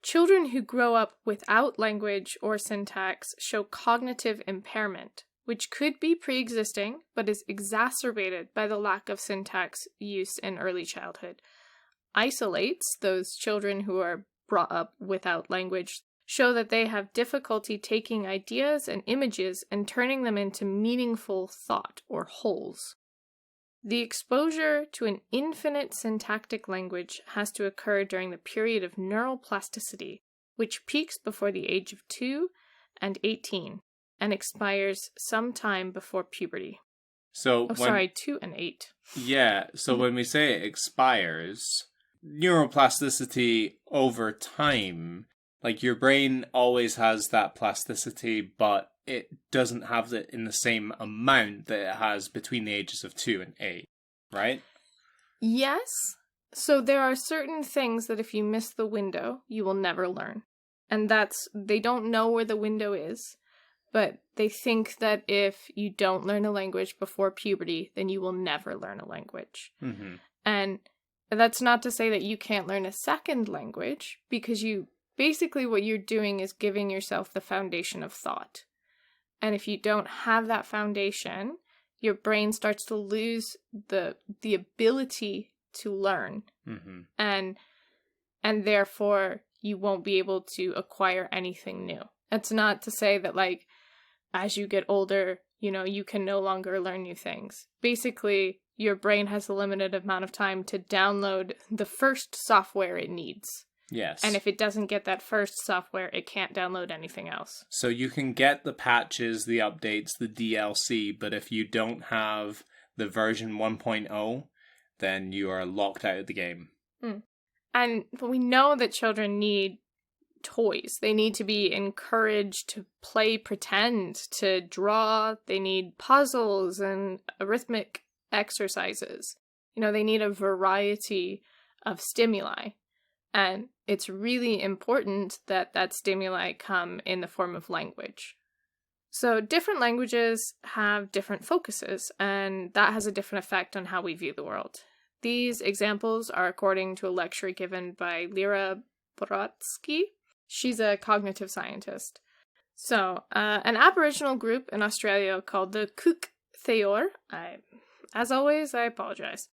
children who grow up without language or syntax show cognitive impairment, which could be pre-existing, but is exacerbated by the lack of syntax use in early childhood. Isolates, those children who are brought up without language, show that they have difficulty taking ideas and images and turning them into meaningful thought or wholes. The exposure to an infinite syntactic language has to occur during the period of neural plasticity, which peaks before the age of 2 and 18 and expires sometime before puberty. So 2 and 8. Yeah, so when we say it expires, neuroplasticity over time, like your brain always has that plasticity, but it doesn't have it in the same amount that it has between the ages of 2 and 8, right? Yes. So there are certain things that if you miss the window, you will never learn. And they don't know where the window is, but they think that if you don't learn a language before puberty, then you will never learn a language. Mm-hmm. And that's not to say that you can't learn a second language, because basically what you're doing is giving yourself the foundation of thought. And if you don't have that foundation, your brain starts to lose the ability to learn. Mm-hmm. And therefore you won't be able to acquire anything new. That's not to say that like as you get older, you can no longer learn new things. Basically, your brain has a limited amount of time to download the first software it needs. Yes. And if it doesn't get that first software, it can't download anything else. So you can get the patches, the updates, the DLC, but if you don't have the version 1.0, then you are locked out of the game. But we know that children need toys. They need to be encouraged to play pretend, to draw. They need puzzles and arithmetic exercises. They need a variety of stimuli. And it's really important that that stimuli come in the form of language. So different languages have different focuses, and that has a different effect on how we view the world. These examples are according to a lecture given by Lyra Brodsky. She's a cognitive scientist. So, an Aboriginal group in Australia called the Cook Theor, as always, I apologize,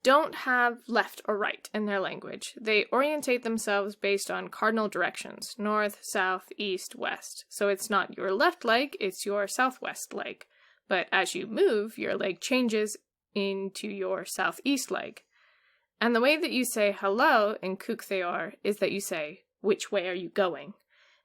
don't have left or right in their language. They orientate themselves based on cardinal directions, north, south, east, west. So it's not your left leg, it's your southwest leg. But as you move, your leg changes into your southeast leg. And the way that you say hello in Cook Theor is that you say, which way are you going?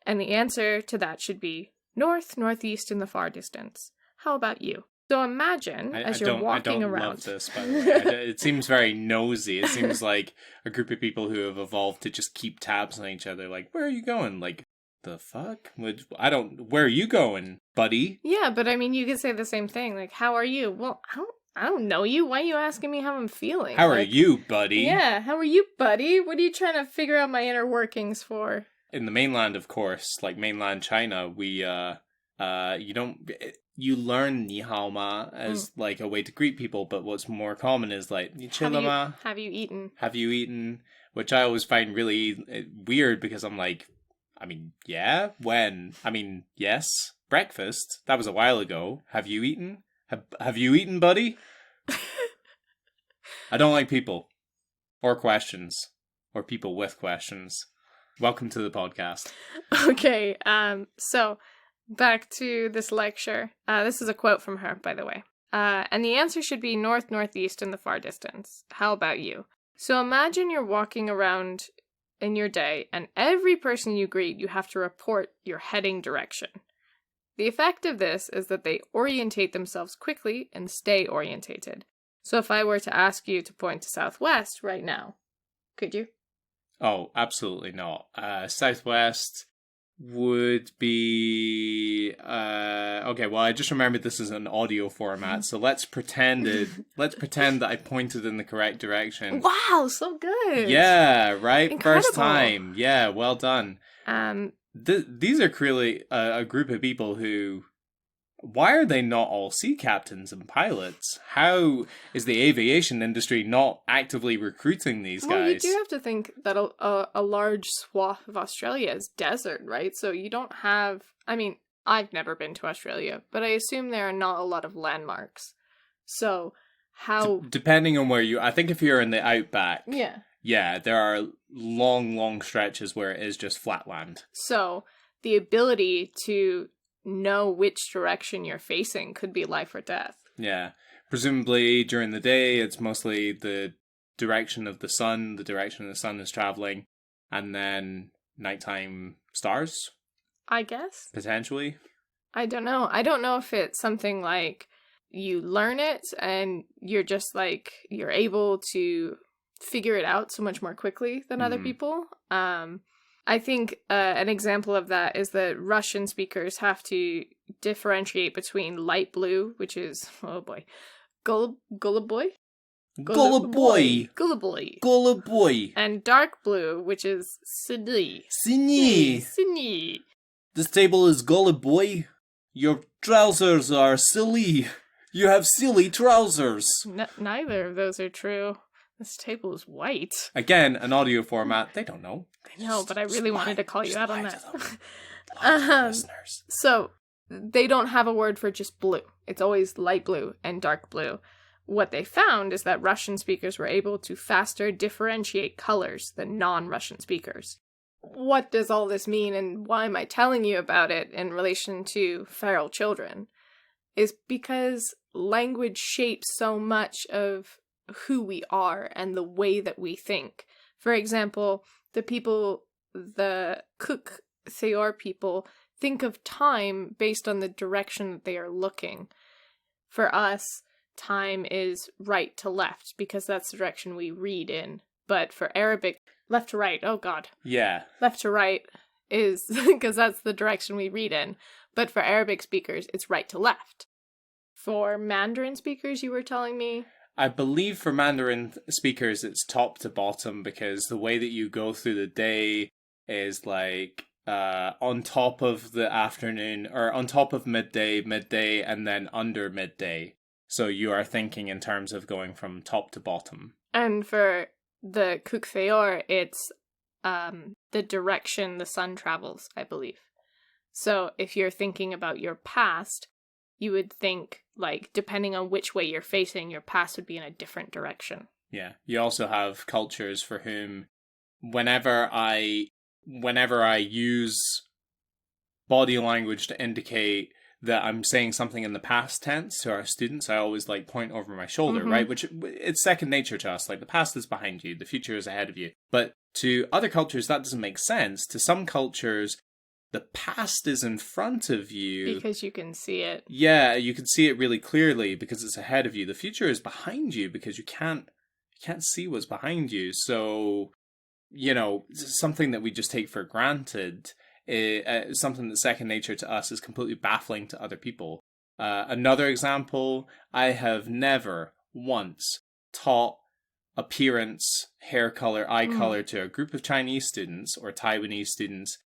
And the answer to that should be north, northeast in the far distance. How about you? So imagine as you're walking around. I don't love this, by the way. It seems very nosy. It seems like a group of people who have evolved to just keep tabs on each other. Like, where are you going? Like, the fuck? Where are you going, buddy? Yeah, but I mean, you could say the same thing. Like, how are you? Well, I don't know you. Why are you asking me how I'm feeling? How are you, buddy? Yeah, how are you, buddy? What are you trying to figure out my inner workings for? In the mainland, of course, like mainland China, we, you learn ni hao ma as like a way to greet people, but what's more common is like, ni chi le ma? Have you eaten? Have you eaten? Which I always find really weird because I'm like, I mean, yeah, when? I mean, yes, breakfast. That was a while ago. Have you eaten? Have you eaten, buddy? I don't like people. Or questions. Or people with questions. Welcome to the podcast. Okay, so back to this lecture. This is a quote from her, by the way. And the answer should be north, northeast in the far distance. How about you? So imagine you're walking around in your day, and every person you greet, you have to report your heading direction. The effect of this is that they orientate themselves quickly and stay orientated. So if I were to ask you to point to southwest right now, could you? Oh, absolutely not. Southwest would be okay. Well, I just remembered this is an audio format, so let's pretend that I pointed in the correct direction. Wow, so good. Yeah, right. Incredible. First time. Yeah, well done. These are clearly a group of people who. Why are they not all sea captains and pilots? How is the aviation industry not actively recruiting these guys? Well, you do have to think that a large swath of Australia is desert, right? So you don't have... I mean, I've never been to Australia, but I assume there are not a lot of landmarks. So how... Depending on where you... I think if you're in the outback... Yeah. Yeah, there are long stretches where it is just flat land. So the ability to know which direction you're facing could be life or death. Yeah. Presumably during the day, it's mostly the direction of the sun is traveling, and then nighttime stars? I guess. Potentially. I don't know. I don't know if it's something like you learn it and you're just like, you're able to figure it out so much more quickly than other people. I think an example of that is that Russian speakers have to differentiate between light blue, which is, oh boy, Goluboy? Goluboy. And dark blue, which is Sini. This table is Goluboy. Your trousers are silly. You have silly trousers. Neither of those are true. This table is white. Again, an audio format. They don't know. I know, but I really wanted to call you out on that. Listeners. So, they don't have a word for just blue. It's always light blue and dark blue. What they found is that Russian speakers were able to faster differentiate colors than non-Russian speakers. What does all this mean, and why am I telling you about it in relation to feral children? Is because language shapes so much of who we are and the way that we think. For example, the Cook Theor people think of time based on the direction that they are looking. For us, time is right to left because that's the direction we read in. But for Arabic, left to right, oh god. Yeah. Left to right is because that's the direction we read in. But for Arabic speakers, it's right to left. For Mandarin speakers, you were telling me? I believe for Mandarin speakers, it's top to bottom because the way that you go through the day is like on top of the afternoon or on top of midday, and then under midday. So you are thinking in terms of going from top to bottom. And for the Cook Theor, it's the direction the sun travels, I believe. So if you're thinking about your past, you would think, like, depending on which way you're facing, your past would be in a different direction. Yeah. You also have cultures for whom whenever I use body language to indicate that I'm saying something in the past tense to our students, I always like point over my shoulder, right? Which it's second nature to us. Like the past is behind you, the future is ahead of you. But to other cultures, that doesn't make sense. To some cultures, the past is in front of you. Because you can see it. Yeah, you can see it really clearly because it's ahead of you. The future is behind you because you can't see what's behind you. So, you know, something that we just take for granted, something that's second nature to us is completely baffling to other people. Another example, I have never once taught appearance, hair color, eye color to a group of Chinese students or Taiwanese students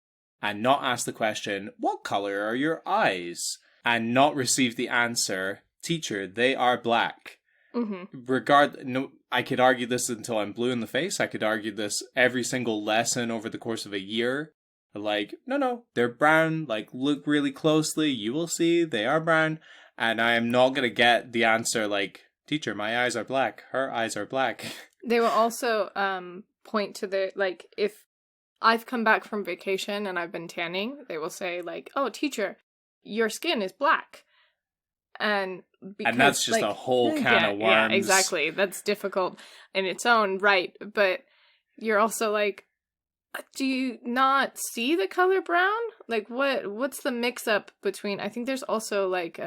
and not ask the question, what color are your eyes? And not receive the answer, teacher, they are black. I could argue this until I'm blue in the face. I could argue this every single lesson over the course of a year. Like, no, they're brown. Like, look really closely. You will see they are brown. And I am not going to get the answer like, teacher, my eyes are black. Her eyes are black. They will also point to the, like, if I've come back from vacation and I've been tanning, they will say, like, oh, teacher, your skin is black. And that's just, like, a whole can of worms. Yeah, exactly. That's difficult in its own right. But you're also like, do you not see the color brown? Like, what's the mix-up between... I think there's also, like,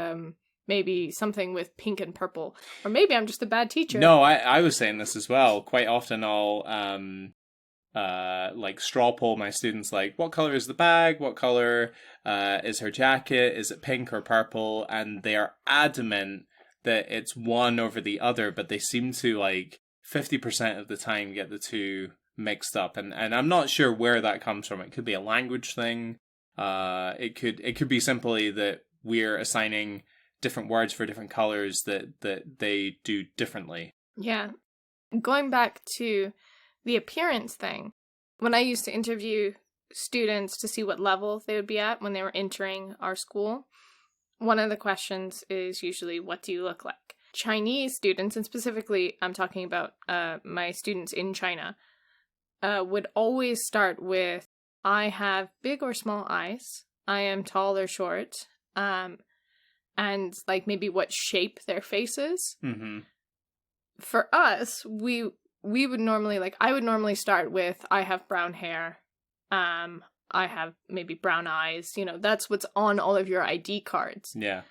maybe something with pink and purple. Or maybe I'm just a bad teacher. No, I was saying this as well. Quite often I'll like straw poll my students, like, what color is the bag? What color is her jacket? Is it pink or purple? And they are adamant that it's one over the other, but they seem to, like, 50% of the time get the two mixed up. And I'm not sure where that comes from. It could be a language thing. It could be simply that we're assigning different words for different colors that they do differently. Yeah. Going back to the appearance thing, when I used to interview students to see what level they would be at when they were entering our school, one of the questions is usually, what do you look like? Chinese students, and specifically I'm talking about my students in China, would always start with, I have big or small eyes, I am tall or short, and like maybe what shape their face is. Mm-hmm. For us, we would normally, like, I would normally start with, I have brown hair, I have maybe brown eyes, you know, that's what's on all of your ID cards. Yeah.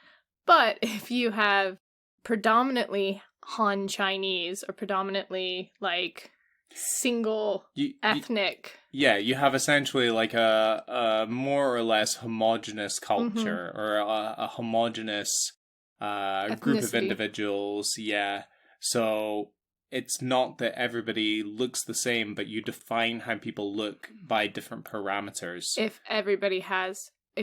But if you have predominantly Han Chinese or predominantly, like, single ethnic... You have essentially like a more or less homogenous culture, mm-hmm. or a homogenous group of individuals. Yeah. So it's not that everybody looks the same, but you define how people look by different parameters. If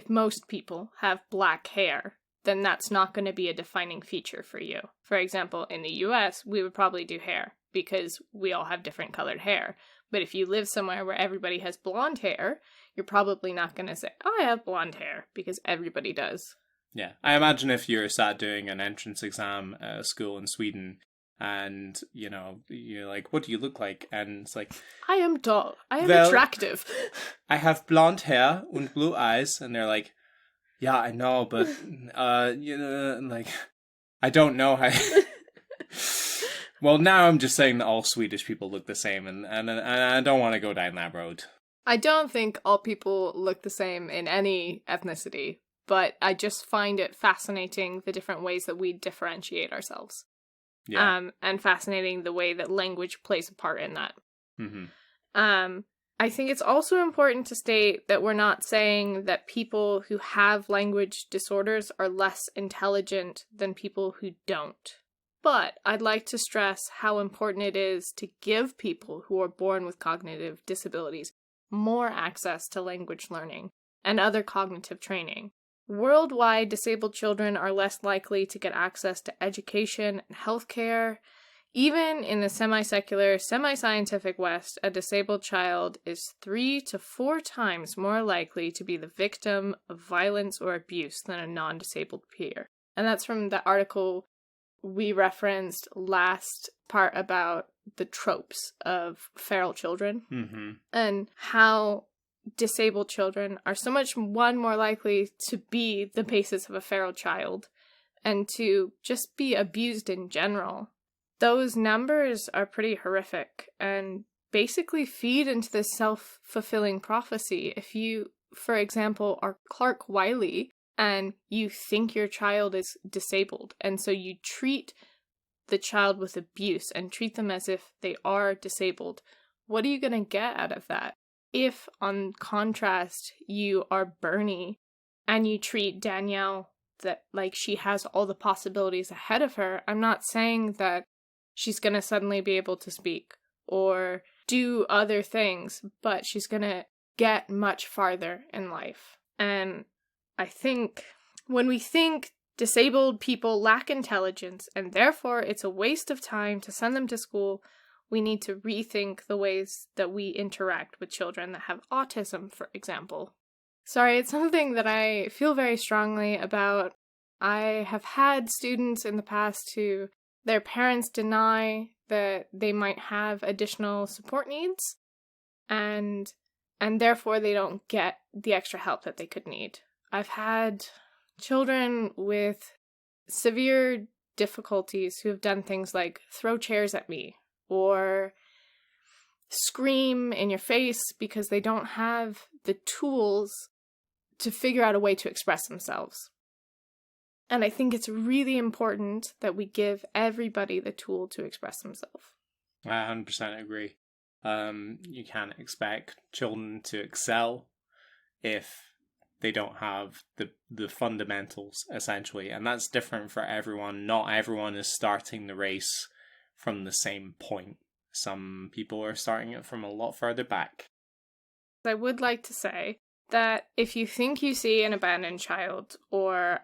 most people have black hair, then that's not going to be a defining feature for you. For example, in the US, we would probably do hair because we all have different colored hair. But if you live somewhere where everybody has blonde hair, you're probably not going to say, I have blonde hair, because everybody does. Yeah. I imagine if you're sat doing an entrance exam at a school in Sweden, and, you know, you're like, what do you look like? And it's like, I am tall. I am attractive. I have blonde hair and blue eyes. And they're like, yeah, I know, but, you know, like, I don't know how... Well, now I'm just saying that all Swedish people look the same, and I don't want to go down that road. I don't think all people look the same in any ethnicity, but I just find it fascinating the different ways that we differentiate ourselves. Yeah. And fascinating the way that language plays a part in that. Mm-hmm. I think it's also important to state that we're not saying that people who have language disorders are less intelligent than people who don't. But I'd like to stress how important it is to give people who are born with cognitive disabilities more access to language learning and other cognitive training. Worldwide, disabled children are less likely to get access to education and healthcare. Even in the semi-secular, semi-scientific West, a disabled child is 3 to 4 times more likely to be the victim of violence or abuse than a non-disabled peer. And that's from the article we referenced last part about the tropes of feral children, mm-hmm. and how disabled children are so much more likely to be the basis of a feral child and to just be abused in general. Those numbers are pretty horrific and basically feed into this self-fulfilling prophecy. If you, for example, are Clark Wiley and you think your child is disabled, and so you treat the child with abuse and treat them as if they are disabled, what are you going to get out of that? If, on contrast, you are Bernie and you treat Danielle that like she has all the possibilities ahead of her, I'm not saying that she's going to suddenly be able to speak or do other things, but she's going to get much farther in life. And I think when we think disabled people lack intelligence and therefore it's a waste of time to send them to school, we need to rethink the ways that we interact with children that have autism, for example. Sorry, it's something that I feel very strongly about. I have had students in the past who their parents deny that they might have additional support needs, and therefore they don't get the extra help that they could need. I've had children with severe difficulties who have done things like throw chairs at me or scream in your face because they don't have the tools to figure out a way to express themselves. And I think it's really important that we give everybody the tool to express themselves. I 100% agree. You can't expect children to excel if they don't have the fundamentals, essentially. And that's different for everyone. Not everyone is starting the race from the same point. Some people are starting it from a lot further back. I would like to say that if you think you see an abandoned child or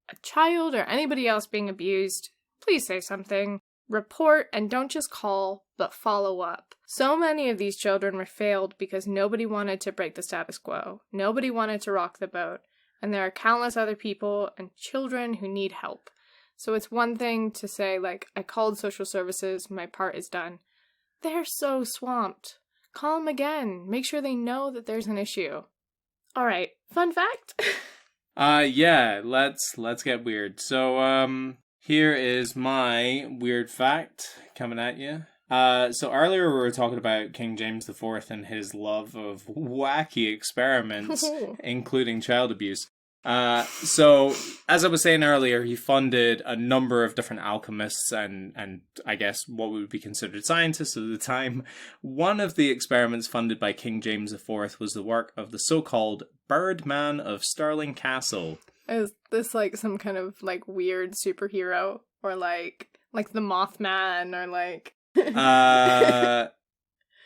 a child or anybody else being abused, please say something. Report, and don't just call, but follow up. So many of these children were failed because nobody wanted to break the status quo. Nobody wanted to rock the boat. And there are countless other people and children who need help. So it's one thing to say, like, I called social services, my part is done. They're so swamped. Call them again. Make sure they know that there's an issue. All right, fun fact? Yeah, let's get weird. So, here is my weird fact coming at you. So earlier we were talking about King James IV and his love of wacky experiments, including child abuse. So, as I was saying earlier, he funded a number of different alchemists and I guess what would be considered scientists at the time. One of the experiments funded by King James IV was the work of the so-called Birdman of Stirling Castle. Is this like some kind of like weird superhero or like the Mothman or like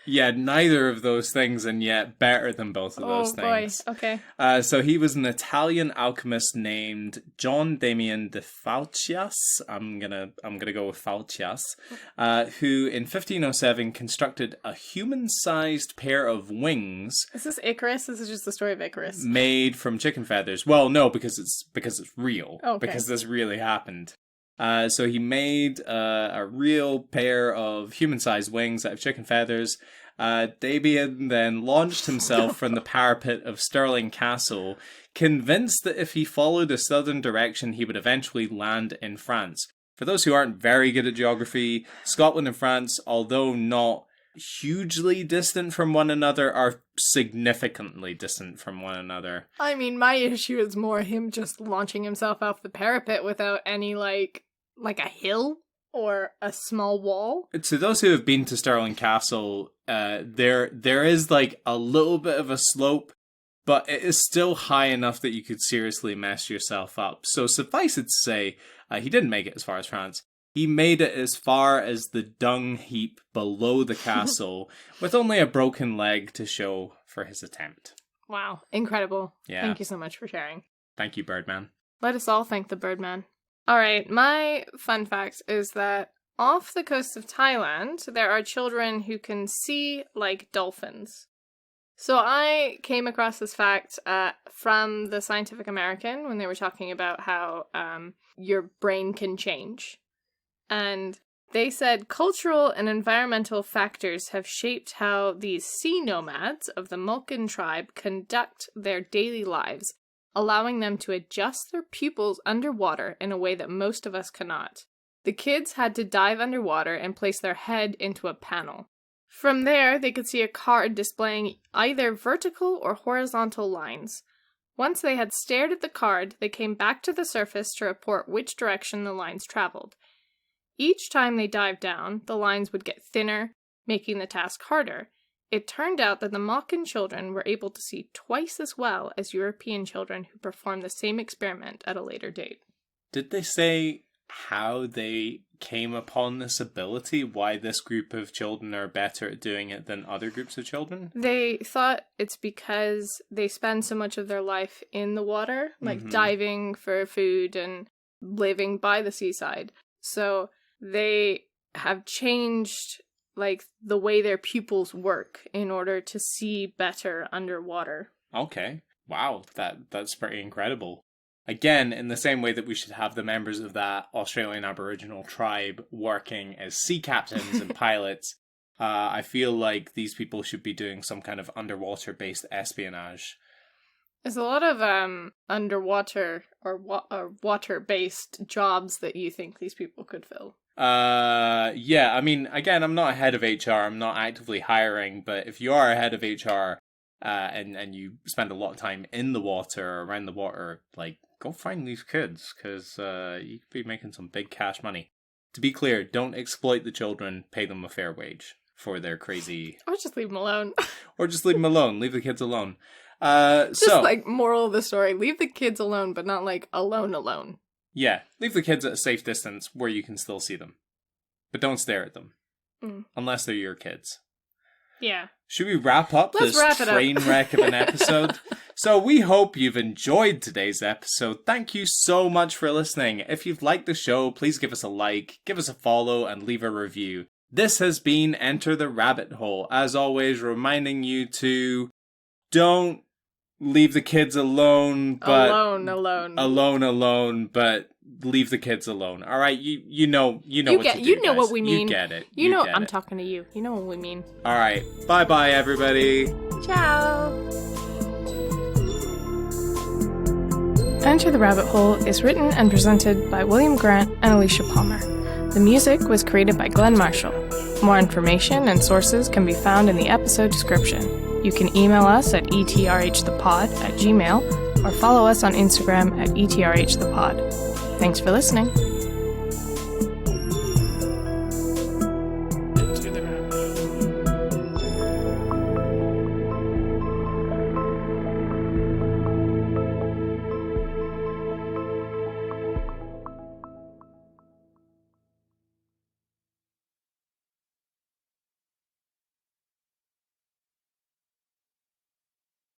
Yeah, neither of those things, and yet better than both of those things. Oh boy, okay. So he was an Italian alchemist named John Damian de Falcias. I'm gonna go with Falcias, who in 1507 constructed a human-sized pair of wings. Is this Icarus? This is just the story of Icarus. Made from chicken feathers. Well, no, because it's real. Okay. Because this really happened. So he made a real pair of human-sized wings out of chicken feathers. Damien then launched himself from the parapet of Stirling Castle, convinced that if he followed a southern direction, he would eventually land in France. For those who aren't very good at geography, Scotland and France, although not hugely distant from one another, are significantly distant from one another. I mean, my issue is more him just launching himself off the parapet without any like a hill or a small wall. To those who have been to Stirling Castle, there is like a little bit of a slope, but it is still high enough that you could seriously mess yourself up. So suffice it to say, he didn't make it as far as France. He made it as far as the dung heap below the castle, with only a broken leg to show for his attempt. Wow, incredible. Yeah. Thank you so much for sharing. Thank you, Birdman. Let us all thank the Birdman. All right, my fun fact is that off the coast of Thailand, there are children who can see like dolphins. So I came across this fact from the Scientific American when they were talking about how your brain can change. And they said cultural and environmental factors have shaped how these sea nomads of the Mulkin tribe conduct their daily lives, allowing them to adjust their pupils underwater in a way that most of us cannot. The kids had to dive underwater and place their head into a panel. From there, they could see a card displaying either vertical or horizontal lines. Once they had stared at the card, they came back to the surface to report which direction the lines traveled. Each time they dived down, the lines would get thinner, making the task harder. It turned out that the Malkin children were able to see twice as well as European children who performed the same experiment at a later date. Did they say how they came upon this ability? Why this group of children are better at doing it than other groups of children? They thought it's because they spend so much of their life in the water, like diving for food and living by the seaside. So they have changed like the way their pupils work in order to see better underwater. Okay. Wow, that's pretty incredible. Again, in the same way that we should have the members of that Australian Aboriginal tribe working as sea captains and pilots, I feel like these people should be doing some kind of underwater-based espionage. There's a lot of underwater or water-based jobs that you think these people could fill. Yeah, I mean, again, I'm not a head of HR, I'm not actively hiring, but if you are a head of HR, and you spend a lot of time in the water, or around the water, like go find these kids, because you could be making some big cash money. To be clear, don't exploit the children, pay them a fair wage for their crazy... Or just leave them alone. Or just leave them alone, leave the kids alone. Just like, moral of the story, leave the kids alone, but not like alone. Yeah, leave the kids at a safe distance where you can still see them. But don't stare at them. Unless they're your kids. Yeah. Should we wrap up this train wreck of an episode? So we hope you've enjoyed today's episode. Thank you so much for listening. If you've liked the show, please give us a like, give us a follow, and leave a review. This has been Enter the Rabbit Hole. As always, reminding you to don't leave the kids alone, but... Alone, but leave the kids alone. All right, you know what to do, You know guys. what we mean. You get it. I'm talking to you. You know what we mean. All right, bye-bye, everybody. Ciao. Enter the Rabbit Hole is written and presented by William Grant and Alicia Palmer. The music was created by Glenn Marshall. More information and sources can be found in the episode description. You can email us at etrhthepod@gmail.com or follow us on Instagram at etrhthepod. Thanks for listening.